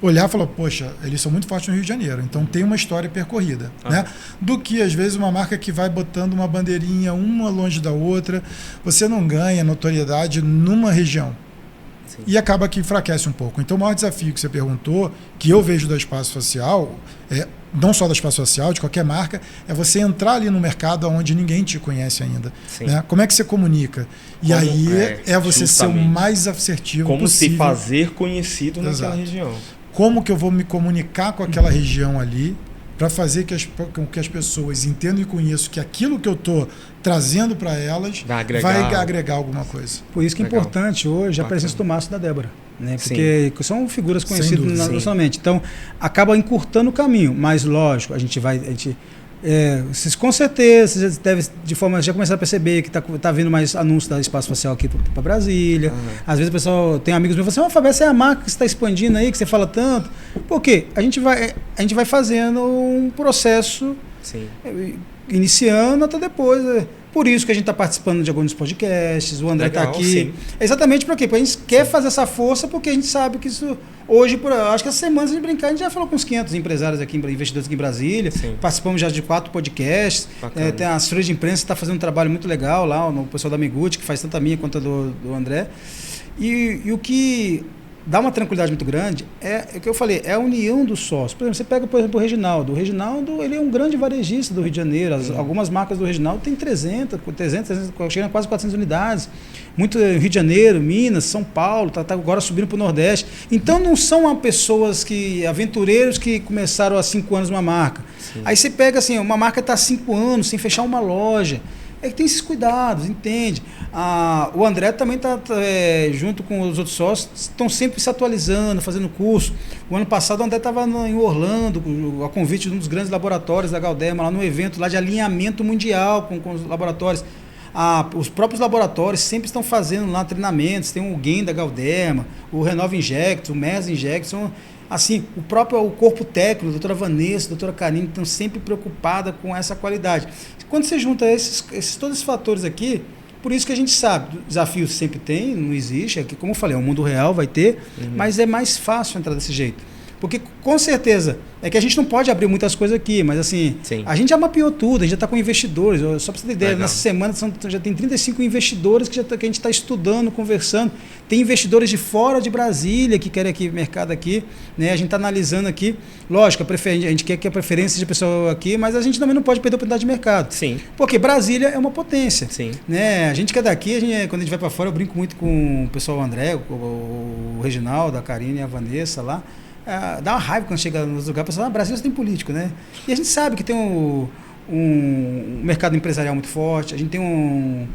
olhar e falar, poxa, eles são muito fortes no Rio de Janeiro, então tem uma história percorrida. Né? Do que, às vezes, uma marca que vai botando uma bandeirinha uma longe da outra, você não ganha notoriedade numa região. Sim. E acaba que enfraquece um pouco. Então, o maior desafio que você perguntou, que eu vejo da Espaço Facial, não só da Espaço Facial, de qualquer marca, é você entrar ali no mercado onde ninguém te conhece ainda. Né? Como é que você comunica? E aí você ser o mais assertivo possível. Como se fazer conhecido naquela região. Como que eu vou me comunicar com aquela região ali para fazer com que as pessoas entendam e conheçam que aquilo que eu estou trazendo para elas vai agregar alguma coisa. Por isso que é importante hoje a presença do Márcio e da Débora. Né? Porque são figuras conhecidas nacionalmente. Então, acaba encurtando o caminho. Mas, lógico, com certeza, você deve já começar a perceber que está vindo mais anúncios da Espaço Facial aqui para Brasília. Às vezes o pessoal tem amigos meus que falam assim, Fabio, essa é a marca que você está expandindo aí, que você fala tanto. Por quê? A gente vai fazendo um processo iniciando até depois. Por isso que a gente está participando de alguns podcasts, o André está aqui. Sim. Exatamente por quê? Porque a gente quer fazer essa força, porque a gente sabe que isso... Hoje, acho que essa semana, se a gente brincar, a gente já falou com uns 500 empresários aqui, investidores aqui em Brasília. Sim. Participamos já de 4 podcasts. Tem a assessoria de imprensa que está fazendo um trabalho muito legal lá, o pessoal da Miguti, que faz tanto a minha quanto a do André. E o que dá uma tranquilidade muito grande é o que eu falei, é a união dos sócios. Por exemplo, você pega, por exemplo, o Reginaldo. O Reginaldo, ele é um grande varejista do Rio de Janeiro. Algumas marcas do Reginaldo têm 300, chegam a quase 400 unidades. Muito Rio de Janeiro, Minas, São Paulo, tá agora subindo para o Nordeste. Então, não são pessoas aventureiros que começaram há 5 anos uma marca. Sim. Aí você pega assim, uma marca está há 5 anos sem fechar uma loja. É que tem esses cuidados, entende? O André também está, junto com os outros sócios, estão sempre se atualizando, fazendo curso. O ano passado o André estava em Orlando, a convite de um dos grandes laboratórios da Galderma, lá no evento lá de alinhamento mundial com os laboratórios. Os próprios laboratórios sempre estão fazendo lá treinamentos, tem o GEM da Galderma, o Renova Inject, o MES Inject, são... Assim, o corpo técnico, a doutora Vanessa, a doutora Karine, estão sempre preocupadas com essa qualidade. Quando você junta todos esses fatores aqui, por isso que a gente sabe, desafios sempre tem, não existe, como eu falei, o mundo real vai ter, mas é mais fácil entrar desse jeito. Porque, com certeza, é que a gente não pode abrir muitas coisas aqui, mas assim, a gente já mapeou tudo, a gente já está com investidores. Só para você ter ideia, nessa semana já tem 35 investidores que a gente está estudando, conversando. Tem investidores de fora de Brasília que querem aqui mercado aqui, né? A gente está analisando aqui. Lógico, a gente quer que a preferência de pessoa aqui, mas a gente também não pode perder a oportunidade de mercado. Sim. Porque Brasília é uma potência. Sim. Né? A gente que é daqui, quando a gente vai para fora, eu brinco muito com o pessoal, o André, o Reginaldo, a Karine e a Vanessa lá. Dá uma raiva quando chega nos lugares, pessoal, Brasil tem político, né? E a gente sabe que tem um mercado empresarial muito forte, a gente tem um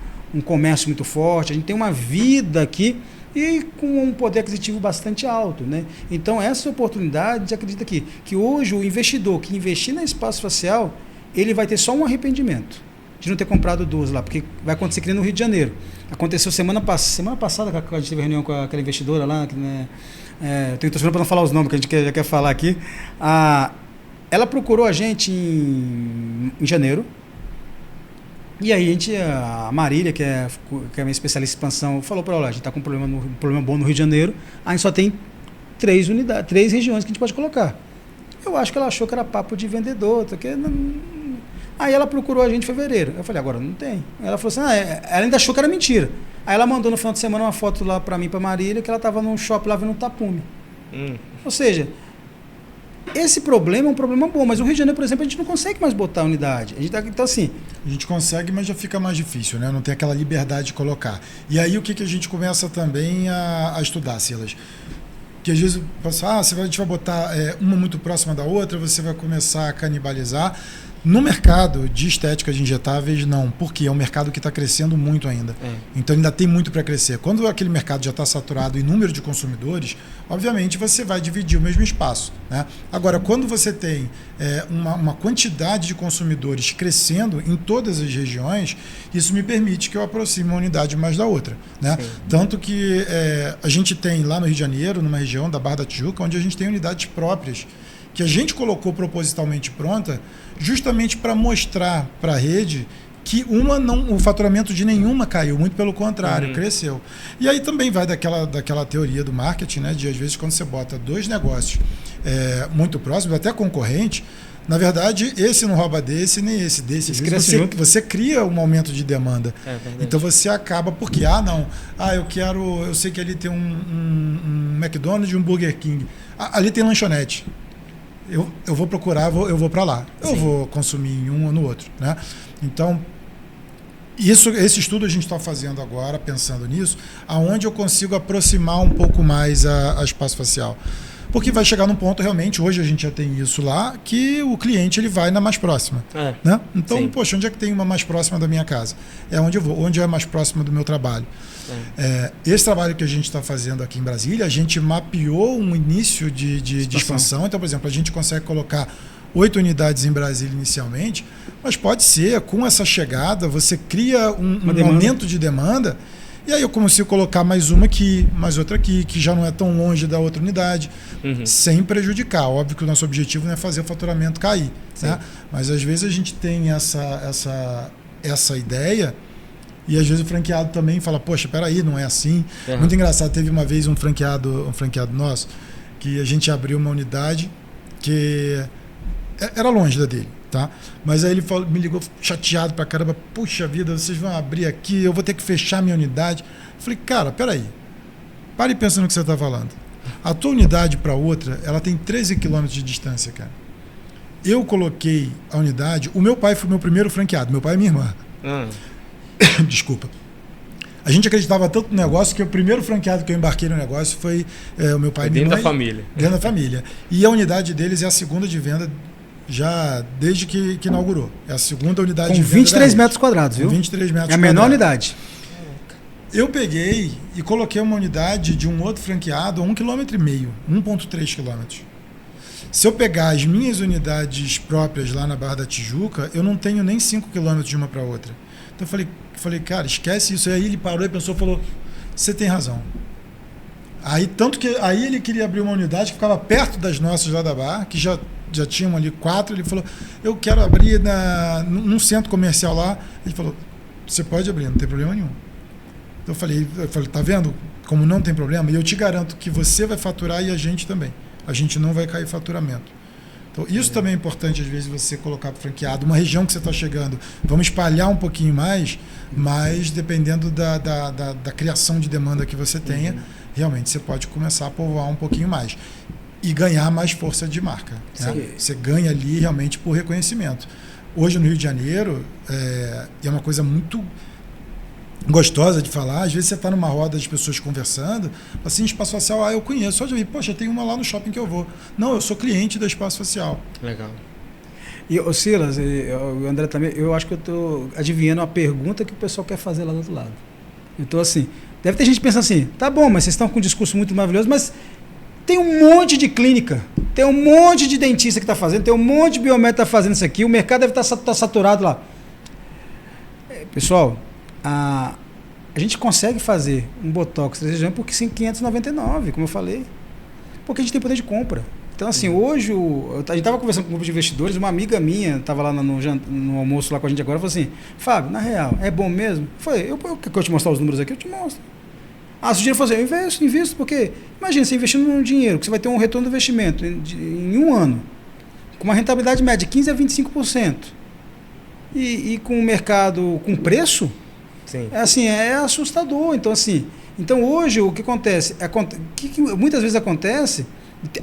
comércio muito forte, a gente tem uma vida aqui e com um poder aquisitivo bastante alto, né? Então, essa oportunidade, a gente acredita que hoje o investidor que investir na Espaço Facial, ele vai ter só um arrependimento de não ter comprado 12 lá, porque vai acontecer aqui no Rio de Janeiro. Aconteceu semana passada que a gente teve reunião com aquela investidora lá, que, né, eu estou esperando para não falar os nomes que a gente já quer falar aqui. Ela procurou a gente em janeiro, e aí a Marília, que é minha especialista em expansão, falou para ela, a gente está com um problema bom no Rio de Janeiro, a gente só tem 3 regiões que a gente pode colocar. Eu acho que ela achou que era papo de vendedor, aí ela procurou a gente em fevereiro. Eu falei, agora não tem. Ela falou assim, ela ainda achou que era mentira. Aí ela mandou no final de semana uma foto lá para mim, para Marília, que ela estava num shopping lá vendo um tapume. Ou seja, esse problema é um problema bom, mas o Rio de Janeiro, por exemplo, a gente não consegue mais botar unidade. Então, assim... A gente consegue, mas já fica mais difícil, né? Não tem aquela liberdade de colocar. E aí o que a gente começa também a estudar, Silas? Que às vezes o pessoal, a gente vai botar uma muito próxima da outra, você vai começar a canibalizar. No mercado de estética de injetáveis, não, porque é um mercado que está crescendo muito ainda. Então ainda tem muito para crescer. Quando aquele mercado já está saturado em número de consumidores, obviamente você vai dividir o mesmo espaço, né? Agora, quando você tem uma quantidade de consumidores crescendo em todas as regiões, isso me permite que eu aproxime uma unidade mais da outra, né? Tanto que a gente tem lá no Rio de Janeiro, numa região da Barra da Tijuca, onde a gente tem unidades próprias, que a gente colocou propositalmente pronta, justamente para mostrar para a rede que o faturamento de nenhuma caiu, muito pelo contrário, cresceu. E aí também vai daquela teoria do marketing, né, de às vezes quando você bota dois negócios muito próximos, até concorrente, na verdade, esse não rouba desse, nem esse desse. Você cria um aumento de demanda. Então você acaba, porque, eu sei que ali tem um McDonald's e um Burger King. Ali tem lanchonete. Eu vou procurar, eu vou para lá. Eu vou consumir em um ou no outro, né? Então, esse estudo a gente está fazendo agora, pensando nisso, aonde eu consigo aproximar um pouco mais a espaço facial. Porque vai chegar num ponto, realmente, hoje a gente já tem isso lá, que o cliente ele vai na mais próxima. Né? Então, poxa, onde é que tem uma mais próxima da minha casa? É onde eu vou, onde é mais próxima do meu trabalho. Esse trabalho que a gente está fazendo aqui em Brasília, a gente mapeou um início de expansão. Então, por exemplo, a gente consegue colocar 8 unidades em Brasília inicialmente, mas pode ser, com essa chegada, você cria um aumento de demanda, e aí eu consigo colocar mais uma aqui, mais outra aqui, que já não é tão longe da outra unidade, sem prejudicar. Óbvio que o nosso objetivo não é fazer o faturamento cair, né? Mas às vezes a gente tem essa ideia, e às vezes o franqueado também fala, poxa, peraí, não é assim. Muito engraçado, teve uma vez um franqueado nosso, que a gente abriu uma unidade que era longe da dele, tá? Mas aí ele me ligou chateado pra caramba, puxa vida, vocês vão abrir aqui, eu vou ter que fechar minha unidade. Eu falei, cara, peraí, pare e pensa no que você está falando. A tua unidade para outra, ela tem 13 quilômetros de distância, cara. Eu coloquei a unidade, o meu pai foi meu primeiro franqueado, meu pai e minha irmã. Desculpa. A gente acreditava tanto no negócio que o primeiro franqueado que eu embarquei no negócio foi o meu pai e minha mãe. Dentro da família. Dentro da família. E a unidade deles é a segunda de venda já desde que inaugurou. É a segunda unidade de venda. Com 23 metros quadrados, viu? Com 23 metros quadrados. É a menor unidade. Eu peguei e coloquei uma unidade de um outro franqueado a 1,5 km, 1,3 km. Se eu pegar as minhas unidades próprias lá na Barra da Tijuca, eu não tenho nem 5 km de uma para outra. Então eu falei, cara, esquece isso. Aí ele parou e pensou, falou, você tem razão. Aí tanto que aí ele queria abrir uma unidade que ficava perto das nossas lá da Barra, que já tinham ali 4, ele falou, eu quero abrir num centro comercial lá. Ele falou, você pode abrir, não tem problema nenhum. Então eu falei, tá vendo como não tem problema? E eu te garanto que você vai faturar e a gente também. A gente não vai cair faturamento. Então, isso também é importante, às vezes, você colocar para o franqueado, uma região que você está chegando, vamos espalhar um pouquinho mais, mas dependendo da criação de demanda que você tenha, realmente você pode começar a povoar um pouquinho mais. E ganhar mais força de marca. Né? Você ganha ali realmente por reconhecimento. Hoje no Rio de Janeiro, é uma coisa muito gostosa de falar, às vezes você está numa roda de pessoas conversando, assim, espaço facial, eu conheço, só de ver, poxa, tem uma lá no shopping que eu vou. Não, eu sou cliente da espaço facial. Legal. E o Silas, o André também, eu acho que eu estou adivinhando a pergunta que o pessoal quer fazer lá do outro lado. Então, assim, deve ter gente pensando assim, tá bom, mas vocês estão com um discurso muito maravilhoso, mas tem um monte de clínica, tem um monte de dentista que está fazendo, tem um monte de biomédico que está fazendo isso aqui, o mercado deve estar saturado lá. Pessoal, a gente consegue fazer um Botox 3D por 599, como eu falei, porque a gente tem poder de compra. Então, assim, hoje, a gente estava conversando com um grupo de investidores, uma amiga minha estava lá no almoço lá com a gente agora, falou assim, Fábio, na real, é bom mesmo? Eu falei, eu quero te mostrar os números aqui, eu te mostro. Se o dinheiro for assim, eu invisto, porque, imagina, você investindo num dinheiro, que você vai ter um retorno do investimento em um ano, com uma rentabilidade média de 15% a 25%, e com o mercado com preço, sim, é assustador. Então, assim, hoje o que acontece? Que muitas vezes acontece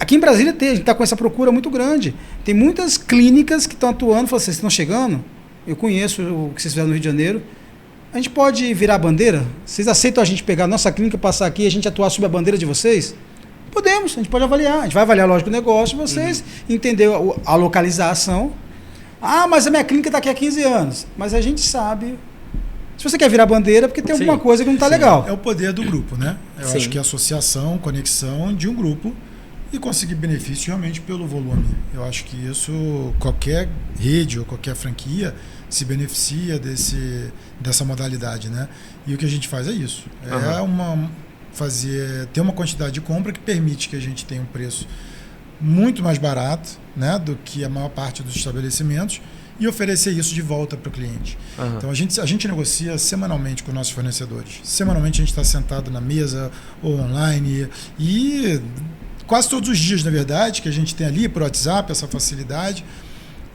Aqui em Brasília a gente está com essa procura muito grande. Tem muitas clínicas que estão atuando, falam assim, vocês estão chegando, eu conheço o que vocês fizeram no Rio de Janeiro, a gente pode virar a bandeira? Vocês aceitam a gente pegar a nossa clínica, passar aqui e a gente atuar sob a bandeira de vocês? Podemos, a gente pode avaliar. A gente vai avaliar, lógico, o negócio de vocês, entender a localização. Ah, mas a minha clínica está aqui há 15 anos. Mas a gente sabe... Se você quer virar bandeira, porque tem alguma coisa que não está legal. É o poder do grupo, né? Eu Sim. acho que é associação, conexão de um grupo e conseguir benefício realmente pelo volume. Eu acho que isso, qualquer rede ou qualquer franquia se beneficia dessa modalidade, né? E o que a gente faz é isso. Ter uma quantidade de compra que permite que a gente tenha um preço muito mais barato, né, do que a maior parte dos estabelecimentos e oferecer isso de volta para o cliente. Então a gente negocia semanalmente com nossos fornecedores. Semanalmente a gente está sentado na mesa ou online e quase todos os dias, na verdade, que a gente tem ali por WhatsApp, essa facilidade,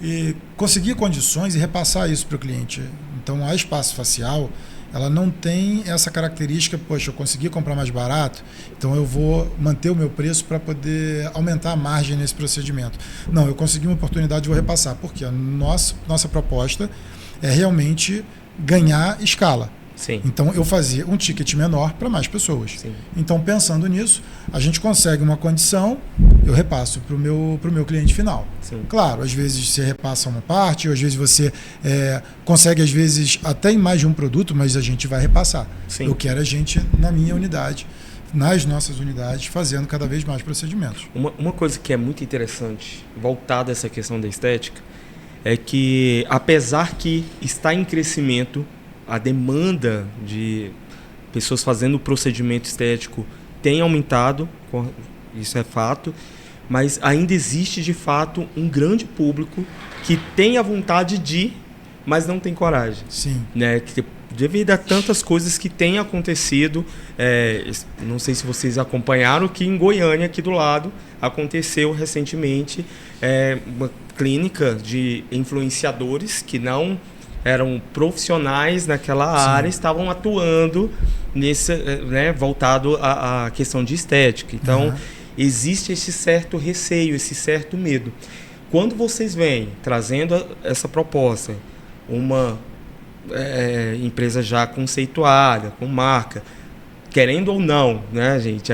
e conseguir condições e repassar isso para o cliente. Então a Espaço Facial, ela não tem essa característica, poxa, eu consegui comprar mais barato, então eu vou manter o meu preço para poder aumentar a margem nesse procedimento. Não, eu consegui uma oportunidade e vou repassar, porque a nossa proposta é realmente ganhar escala. Sim. Então eu fazia um ticket menor para mais pessoas. Sim. Então pensando nisso, a gente consegue uma condição, eu repasso para o meu cliente final. Sim. Claro, às vezes você repassa uma parte, ou às vezes você consegue, às vezes, até em mais de um produto, mas a gente vai repassar. Sim. Eu quero a gente na minha unidade, nas nossas unidades, fazendo cada vez mais procedimentos. Uma coisa que é muito interessante, voltada a essa questão da estética, é que, apesar que está em crescimento, a demanda de pessoas fazendo procedimento estético tem aumentado, isso é fato, mas ainda existe de fato um grande público que tem a vontade de, mas não tem coragem. Sim. Né? Que, devido a tantas coisas que têm acontecido, não sei se vocês acompanharam, que em Goiânia, aqui do lado, aconteceu recentemente uma clínica de influenciadores que não eram profissionais naquela área, estavam atuando nesse, né, voltado à questão de estética. Então, existe esse certo receio, esse certo medo. Quando vocês vêm trazendo essa proposta, uma empresa já conceituada, com marca, querendo ou não, né, gente,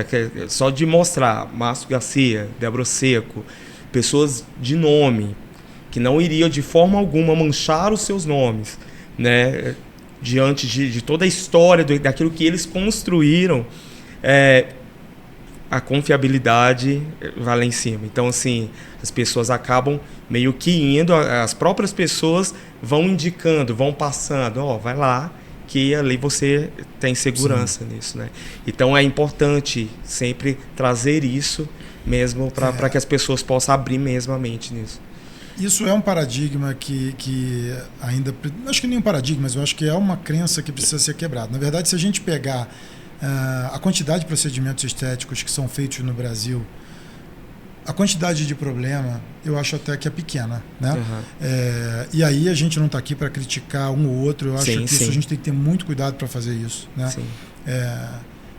só de mostrar Márcio Garcia, Débora Seco, pessoas de nome, que não iriam de forma alguma manchar os seus nomes, né, diante de toda a história daquilo que eles construíram, a confiabilidade vai lá em cima. Então, assim, as pessoas acabam meio que indo, as próprias pessoas vão indicando, vão passando, vai lá, que ali você tem segurança nisso, né? Então, é importante sempre trazer isso mesmo para que as pessoas possam abrir mesmo a mente nisso. Isso é um paradigma que ainda... Acho que nem um paradigma, mas eu acho que é uma crença que precisa ser quebrada. Na verdade, se a gente pegar a quantidade de procedimentos estéticos que são feitos no Brasil, a quantidade de problema, eu acho até que é pequena, né? E aí a gente não está aqui para criticar um ou outro. Eu acho que isso a gente tem que ter muito cuidado para fazer isso, né?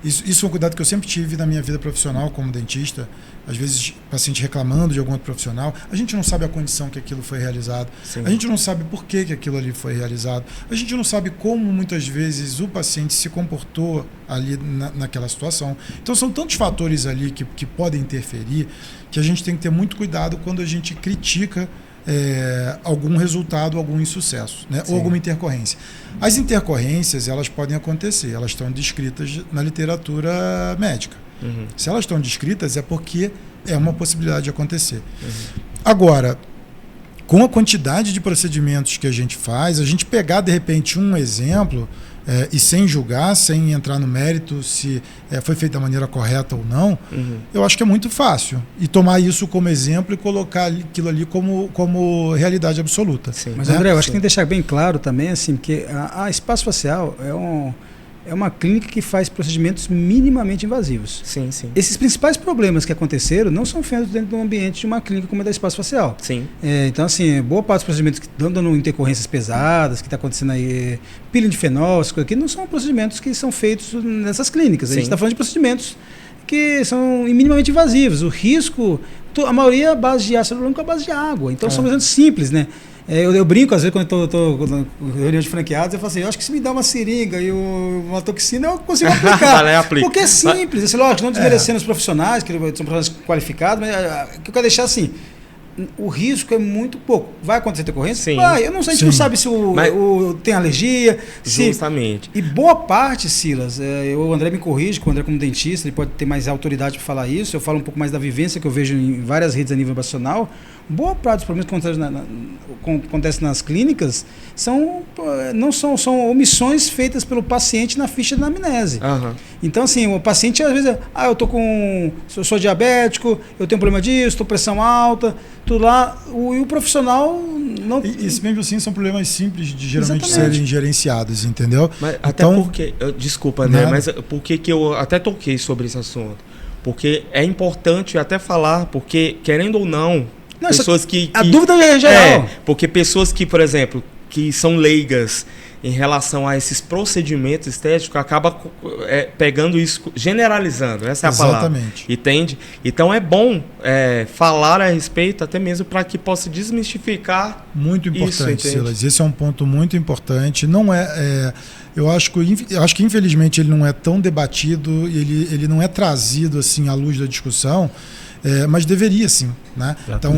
Isso é um cuidado que eu sempre tive na minha vida profissional como dentista. Às vezes, paciente reclamando de algum outro profissional, a gente não sabe a condição que aquilo foi realizado, a gente não sabe por que aquilo ali foi realizado, a gente não sabe como muitas vezes o paciente se comportou ali naquela situação. Então, são tantos fatores ali que podem interferir que a gente tem que ter muito cuidado quando a gente critica algum resultado, algum insucesso, né? Ou alguma intercorrência. As intercorrências, elas podem acontecer, elas estão descritas na literatura médica. Se elas estão descritas, é porque é uma possibilidade de acontecer. Agora, com a quantidade de procedimentos que a gente faz, a gente pegar, de repente, um exemplo e sem julgar, sem entrar no mérito se foi feito da maneira correta ou não, eu acho que é muito fácil. E tomar isso como exemplo e colocar aquilo ali como realidade absoluta. Mas, André, eu acho que tem que deixar bem claro também, assim, que a Espaço Facial é uma clínica que faz procedimentos minimamente invasivos. Sim. Esses principais problemas que aconteceram não são feitos dentro do ambiente de uma clínica como a da Espaço Facial. Então, assim, boa parte dos procedimentos que estão dando intercorrências pesadas, que está acontecendo aí, peeling de fenol, essas coisas aqui, não são procedimentos que são feitos nessas clínicas. A gente está falando de procedimentos que são minimamente invasivos. O risco, a maioria é a base de ácido hialurônico, é a base de água. Então são bastante simples, né? Eu brinco, às vezes, quando eu estou na reunião de franqueados, eu falo assim, eu acho que se me dá uma seringa e uma toxina, eu consigo aplicar. Porque é simples. Assim, lógico, não desmerecendo os profissionais, que são profissionais qualificados, mas o que eu quero deixar assim, o risco é muito pouco. Vai acontecer decorrência? Sim. Vai. Eu não sei, a gente não sabe se tem alergia. Justamente. E boa parte, Silas, o André me corrige, que o André como dentista, ele pode ter mais autoridade para falar isso, eu falo um pouco mais da vivência que eu vejo em várias redes a nível nacional. Boa parte dos problemas que acontecem nas clínicas são omissões feitas pelo paciente na ficha da anamnese. Uhum. Então, assim, o paciente às vezes, eu sou diabético, eu tenho problema disso, estou pressão alta, tudo lá, e o profissional não... E mesmo assim são problemas simples de geralmente Exatamente. serem gerenciados, entendeu? Mas até então, porque, desculpa, André, mas por que eu até toquei sobre esse assunto? Porque é importante até falar, porque, querendo ou não, pessoas que... A dúvida é geral. Porque pessoas que, por exemplo, que são leigas em relação a esses procedimentos estéticos, acaba pegando isso, generalizando, essa é a palavra. Exatamente. Entende? Então é bom falar a respeito, até mesmo para que possa desmistificar. Muito importante, isso, Silas. Esse é um ponto muito importante. Não eu acho que infelizmente ele não é tão debatido, ele não é trazido assim à luz da discussão. Mas deveria sim, né? Então,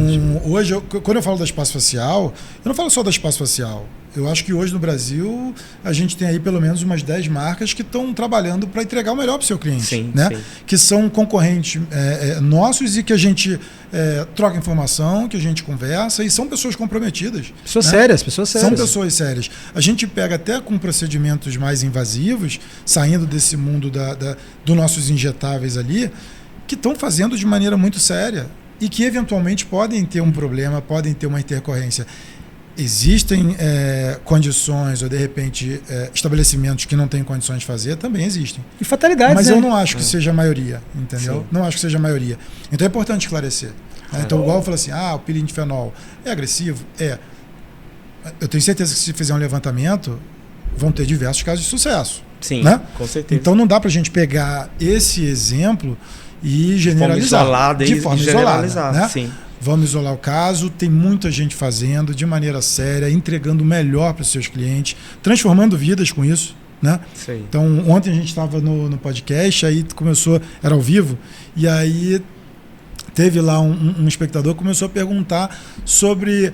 hoje, quando eu falo da espaço facial, eu não falo só da espaço facial. Eu acho que hoje no Brasil a gente tem aí pelo menos umas 10 marcas que estão trabalhando para entregar o melhor para o seu cliente, sim, né? Sim. Que são concorrentes nossos e que a gente troca informação, que a gente conversa, e são pessoas comprometidas. Pessoas né? sérias. São pessoas sérias. A gente pega até com procedimentos mais invasivos, saindo desse mundo dos nossos injetáveis ali, que estão fazendo de maneira muito séria e que eventualmente podem ter um problema, podem ter uma intercorrência. Existem condições ou, de repente, estabelecimentos que não têm condições de fazer, também existem. E fatalidades, mas eu não acho que seja a maioria, entendeu? Sim. Não acho que seja a maioria. Então é importante esclarecer. Então, igual eu falo assim, o peeling de fenol é agressivo? Eu tenho certeza que se fizer um levantamento, vão ter diversos casos de sucesso. Sim, né? Com certeza. Então não dá para a gente pegar esse exemplo e generalizar. De forma isolada, né? Sim. Vamos isolar o caso, tem muita gente fazendo de maneira séria, entregando o melhor para os seus clientes, transformando vidas com isso, né? Sim. Então, ontem a gente estava no podcast, aí começou, era ao vivo, e aí teve lá um espectador que começou a perguntar sobre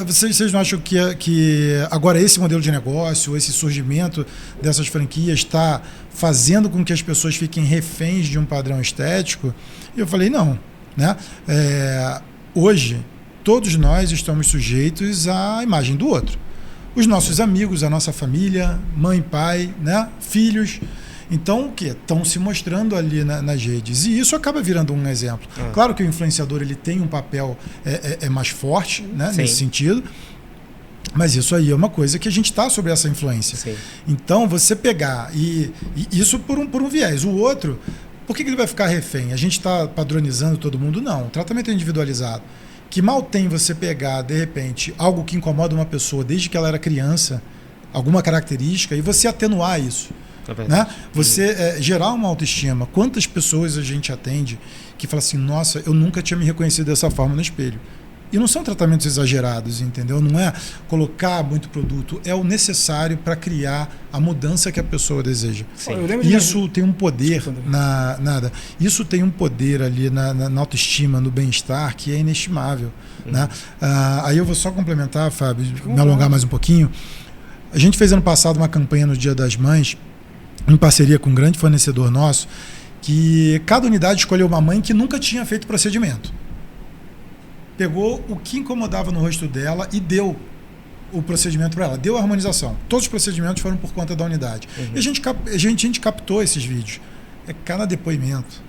vocês não acham que agora esse modelo de negócio, esse surgimento dessas franquias está fazendo com que as pessoas fiquem reféns de um padrão estético? E eu falei, não, né? Hoje, todos nós estamos sujeitos à imagem do outro. Os nossos amigos, a nossa família, mãe, pai, né? Filhos. Então, o quê? Estão se mostrando ali nas redes. E isso acaba virando um exemplo. Claro que o influenciador ele tem um papel mais forte, né? Nesse sentido. Mas isso aí é uma coisa que a gente está sobre essa influência. Sim. Então, você pegar e isso por um viés. O outro... Por que ele vai ficar refém? A gente está padronizando todo mundo? Não. O tratamento é individualizado. Que mal tem você pegar, de repente, algo que incomoda uma pessoa desde que ela era criança, alguma característica, e você atenuar isso. Né? Você gerar uma autoestima. Quantas pessoas a gente atende que fala assim, nossa, eu nunca tinha me reconhecido dessa forma no espelho. E não são tratamentos exagerados, entendeu? Não é colocar muito produto, é o necessário para criar a mudança que a pessoa deseja. Isso tem um poder isso tem um poder ali na autoestima, no bem-estar, que é inestimável. Né? Aí eu vou só complementar, Fábio, me alongar mais um pouquinho. A gente fez ano passado uma campanha no Dia das Mães, em parceria com um grande fornecedor nosso, que cada unidade escolheu uma mãe que nunca tinha feito procedimento. Pegou o que incomodava no rosto dela e deu o procedimento para ela, deu a harmonização. Todos os procedimentos foram por conta da unidade. E a gente captou esses vídeos. Cada depoimento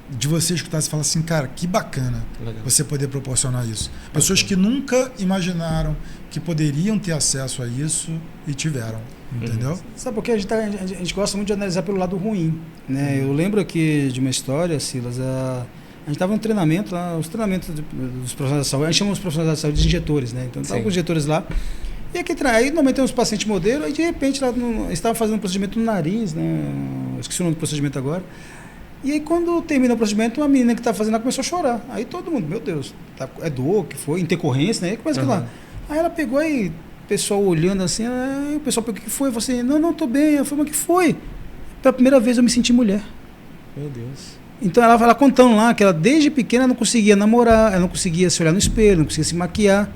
de você escutar e falar assim, cara, que bacana você poder proporcionar isso. Pessoas que nunca imaginaram que poderiam ter acesso a isso e tiveram, entendeu? Sabe por quê? A gente gosta muito de analisar pelo lado ruim, né? Eu lembro aqui de uma história, Silas, a gente estava no treinamento, os treinamentos dos profissionais da saúde, a gente chama os profissionais da saúde de injetores, né? Então, estavam com os injetores lá, e aqui, aí normalmente tem uns pacientes modelo, aí de repente, estava fazendo um procedimento no nariz, né? Esqueci o nome do procedimento agora, E aí, quando termina o procedimento, uma menina que estava fazendo ela começou a chorar. Aí todo mundo, meu Deus, é dor, que foi, intercorrência, né? Aí começa lá. Aí ela pegou aí, o pessoal olhando assim, aí o pessoal pegou, o que foi? Eu falei assim, não, tô bem. Eu falei, mas o que foi? Pela primeira vez eu me senti mulher. Meu Deus. Então ela contando lá que ela desde pequena não conseguia namorar, ela não conseguia se olhar no espelho, não conseguia se maquiar,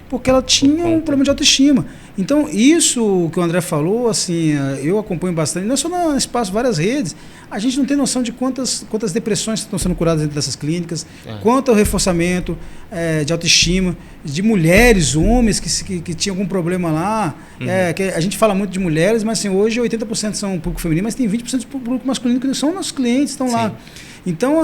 porque ela tinha um problema de autoestima. Então isso que o André falou, assim, eu acompanho bastante, não só no espaço, várias redes, a gente não tem noção de quantas depressões estão sendo curadas dentro dessas clínicas, quanto ao reforçamento de autoestima, de mulheres, homens que tinham algum problema lá, que a gente fala muito de mulheres, mas assim, hoje 80% são público feminino, mas tem 20% de público masculino que são nossos clientes, estão lá. Então,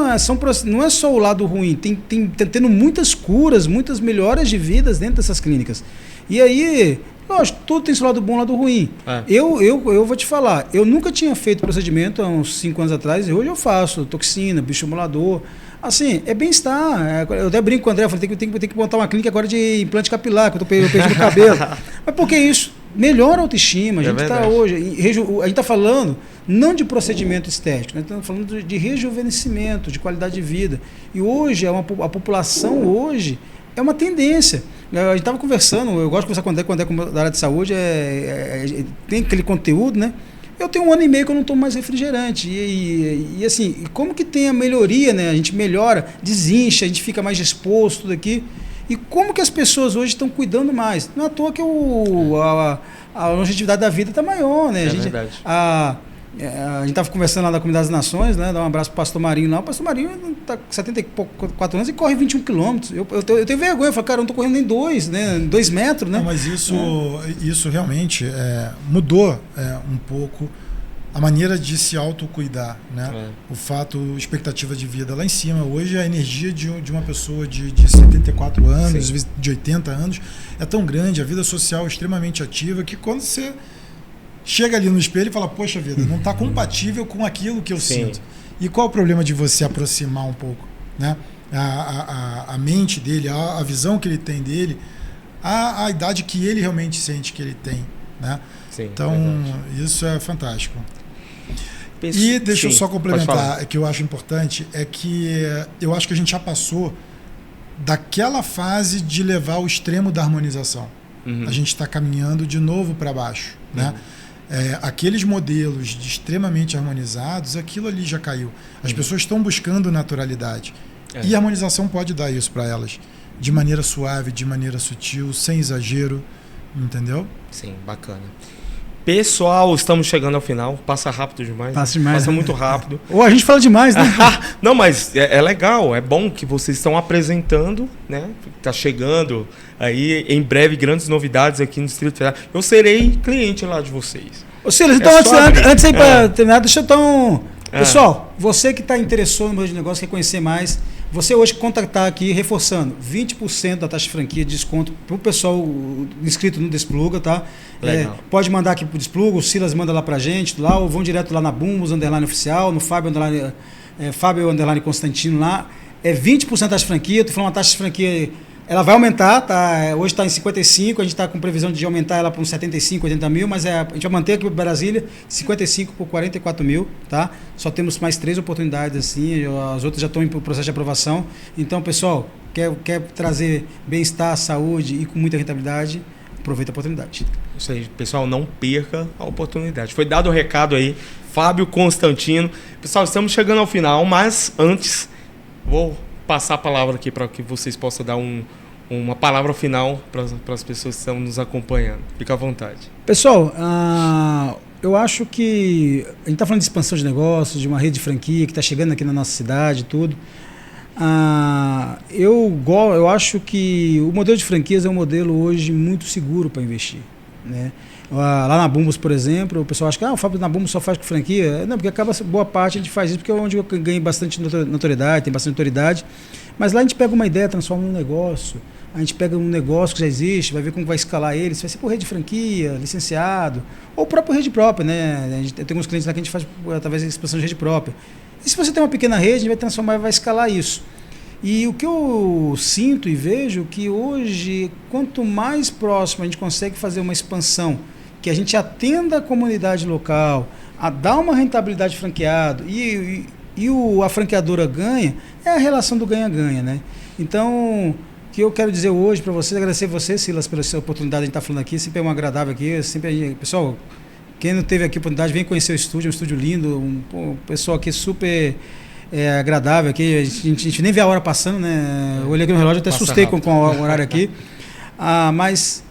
não é só o lado ruim, tendo muitas curas, muitas melhoras de vidas dentro dessas clínicas. E aí, lógico, tudo tem seu lado bom e lado ruim. Eu vou te falar, eu nunca tinha feito procedimento há uns 5 anos atrás, e hoje eu faço toxina, bioestimulador. Assim, é bem-estar. Eu até brinco com o André, eu falei, tem que montar uma clínica agora de implante capilar, que eu perdi no cabelo. Mas por que isso? Melhora a autoestima. A gente está hoje, a gente está falando não de procedimento estético, nós estamos falando de rejuvenescimento, de qualidade de vida. E hoje, a população hoje é uma tendência. A gente estava conversando, eu gosto de conversar com o André da área de saúde, tem aquele conteúdo, né? Eu tenho 1 ano e meio que eu não tomo mais refrigerante. E assim, como que tem a melhoria, né? A gente melhora, desincha, a gente fica mais disposto, tudo aqui. E como que as pessoas hoje estão cuidando mais? Não é à toa que a longevidade da vida está maior, né? Verdade. A gente estava conversando lá na Comunidade das Nações, né? Dar um abraço para o Pastor Marinho lá. O Pastor Marinho está com 74 anos e corre 21 quilômetros. Eu tenho vergonha, eu falo, cara, eu não estou correndo nem 2, né? 2 metros, né? Não, mas isso realmente mudou um pouco a maneira de se autocuidar, né? O fato, expectativa de vida lá em cima. Hoje a energia de uma pessoa de 74 anos, de 80 anos, é tão grande, a vida social é extremamente ativa, que quando você chega ali no espelho e fala, poxa vida, não está compatível com aquilo que eu sinto. E qual o problema de você aproximar um pouco, né? A mente dele, a visão que ele tem dele, a idade que ele realmente sente que ele tem, né? Então, isso é fantástico. E deixa eu só complementar, que eu acho importante, é que eu acho que a gente já passou daquela fase de levar ao extremo da harmonização. A gente está caminhando de novo para baixo, né? Aqueles modelos de extremamente harmonizados, aquilo ali já caiu. As pessoas estão buscando naturalidade. E a harmonização pode dar isso para elas, de maneira suave, de maneira sutil, sem exagero, entendeu? Sim, bacana. Pessoal, estamos chegando ao final. Passa rápido demais. Passa muito rápido. Ou a gente fala demais, né? Não, mas é legal, é bom que vocês estão apresentando, né? Está chegando aí em breve grandes novidades aqui no Distrito Federal. Eu serei cliente lá de vocês. Ô Silas, então antes aí para terminar, deixa eu dar um... Pessoal, você que está interessado no meu negócio, quer conhecer mais, você hoje contactar aqui, reforçando, 20% da taxa de franquia de desconto para o pessoal inscrito no Despluga, tá? Pode mandar aqui para o Despluga, o Silas manda lá para a gente, lá, ou vão direto lá na Bumbus, _, oficial, no Fábio, _, Constantino lá. 20% da taxa de franquia, estou falando uma taxa de franquia, ela vai aumentar, tá? Hoje está em 55, a gente está com previsão de aumentar ela para uns 75, 80 mil, mas a gente vai manter aqui para Brasília 55 por 44 mil, tá? Só temos mais 3 oportunidades assim, as outras já estão em processo de aprovação. Então, pessoal, quer trazer bem-estar, saúde e com muita rentabilidade, aproveita a oportunidade. Isso aí, pessoal, não perca a oportunidade. Foi dado o recado aí, Fábio Constantino. Pessoal, estamos chegando ao final, mas antes vou passar a palavra aqui para que vocês possam dar uma palavra final para as pessoas que estão nos acompanhando. Fica à vontade. Pessoal, eu acho que a gente está falando de expansão de negócios, de uma rede de franquia que está chegando aqui na nossa cidade e tudo. Eu acho que o modelo de franquias é um modelo hoje muito seguro para investir, né? Lá na Bumbus, por exemplo, o pessoal acha que o Fábio na Bumbus só faz com franquia. Não, porque acaba boa parte a gente faz isso porque é onde eu ganho bastante notoriedade, tem bastante autoridade. Mas lá a gente pega uma ideia, transforma num negócio. A gente pega um negócio que já existe, vai ver como vai escalar ele, se vai ser por rede de franquia, licenciado, ou próprio rede própria, né? Tem alguns clientes lá que a gente faz através da expansão de rede própria. E se você tem uma pequena rede, a gente vai transformar e vai escalar isso. E o que eu sinto e vejo que hoje, quanto mais próximo a gente consegue fazer uma expansão, que a gente atenda a comunidade local, a dar uma rentabilidade franqueado e e a franqueadora ganha, é a relação do ganha-ganha, né? Então, o que eu quero dizer hoje para vocês, agradecer a você, Silas, pela sua oportunidade de estar falando aqui, sempre é um agradável aqui, pessoal, quem não teve aqui a oportunidade, vem conhecer o estúdio, é um estúdio lindo, um pessoal aqui super agradável aqui, a gente nem vê a hora passando, né? Eu olhei aqui no relógio, até assustei com o horário aqui, mas,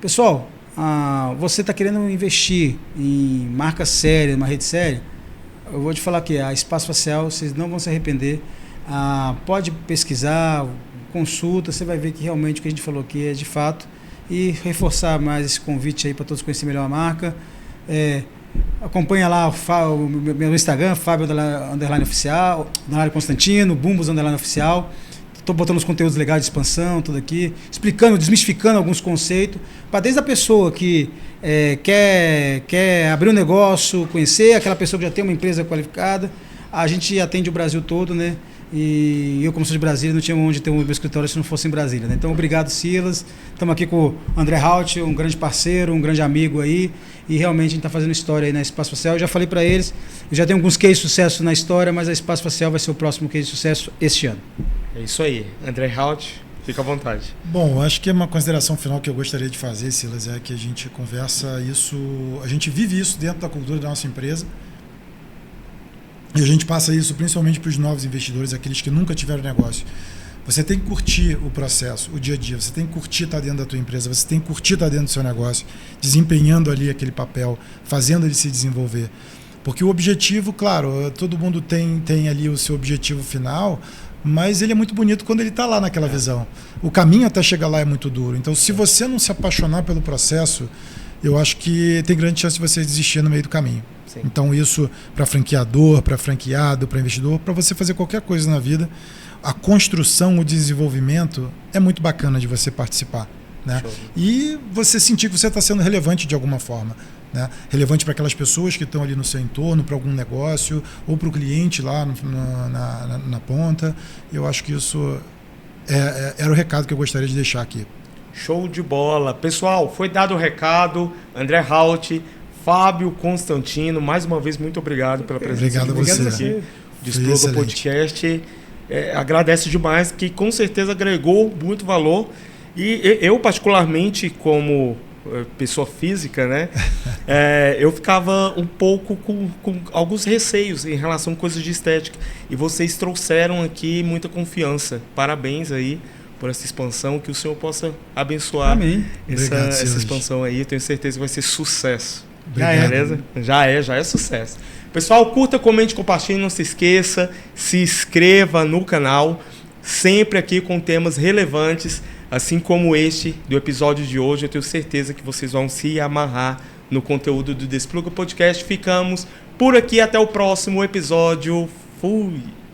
pessoal, você está querendo investir em marca séria, uma rede séria, eu vou te falar que a Espaço Facial, vocês não vão se arrepender, pode pesquisar, consulta, você vai ver que realmente o que a gente falou aqui é de fato, e reforçar mais esse convite aí para todos conhecerem melhor a marca. Acompanha lá o meu Instagram, Fábio _ Oficial, _ Constantino, Bumbus _ Oficial. Estou botando os conteúdos legais de expansão, tudo aqui, explicando, desmistificando alguns conceitos, para desde a pessoa que quer abrir um negócio, conhecer aquela pessoa que já tem uma empresa qualificada. A gente atende o Brasil todo, né? E eu, como sou de Brasília, não tinha onde ter um meu escritório se não fosse em Brasília, né? Então, obrigado, Silas. Estamos aqui com o André Haut, um grande parceiro, um grande amigo aí. E realmente a gente está fazendo história aí na Espaço Facial. Eu já falei para eles, eu já tenho alguns cases de sucesso na história, mas a Espaço Facial vai ser o próximo case de sucesso este ano. É isso aí. André Haut, fica à vontade. Bom, acho que uma consideração final que eu gostaria de fazer, Silas, é que a gente conversa isso, a gente vive isso dentro da cultura da nossa empresa. E a gente passa isso principalmente para os novos investidores, aqueles que nunca tiveram negócio. Você tem que curtir o processo, o dia a dia, você tem que curtir estar dentro da tua empresa, você tem que curtir estar dentro do seu negócio, desempenhando ali aquele papel, fazendo ele se desenvolver. Porque o objetivo, claro, todo mundo tem ali o seu objetivo final, mas ele é muito bonito quando ele está lá naquela visão. O caminho até chegar lá é muito duro. Então, se você não se apaixonar pelo processo, eu acho que tem grande chance de você desistir no meio do caminho. Sim. Então, isso para franqueador, para franqueado, para investidor, para você fazer qualquer coisa na vida, a construção, o desenvolvimento é muito bacana de você participar, né? E você sentir que você está sendo relevante de alguma forma, né? Relevante para aquelas pessoas que estão ali no seu entorno, para algum negócio, ou para o cliente lá na ponta. Eu acho que isso era o recado que eu gostaria de deixar aqui. Show de bola. Pessoal, foi dado o recado. André Haut, Fábio Constantino, mais uma vez, muito obrigado pela presença. Obrigado a você aqui do Explora Podcast. Agradece demais, que com certeza agregou muito valor. E eu, particularmente, como pessoa física, né, eu ficava um pouco com alguns receios em relação a coisas de estética. E vocês trouxeram aqui muita confiança. Parabéns aí por essa expansão, que o Senhor possa abençoar essa expansão aí. Eu tenho certeza que vai ser sucesso. Obrigado. Beleza? Já é sucesso. Pessoal, curta, comente, compartilhe, não se esqueça, se inscreva no canal, sempre aqui com temas relevantes, assim como este do episódio de hoje. Eu tenho certeza que vocês vão se amarrar no conteúdo do Despluga Podcast. Ficamos por aqui, até o próximo episódio. Fui!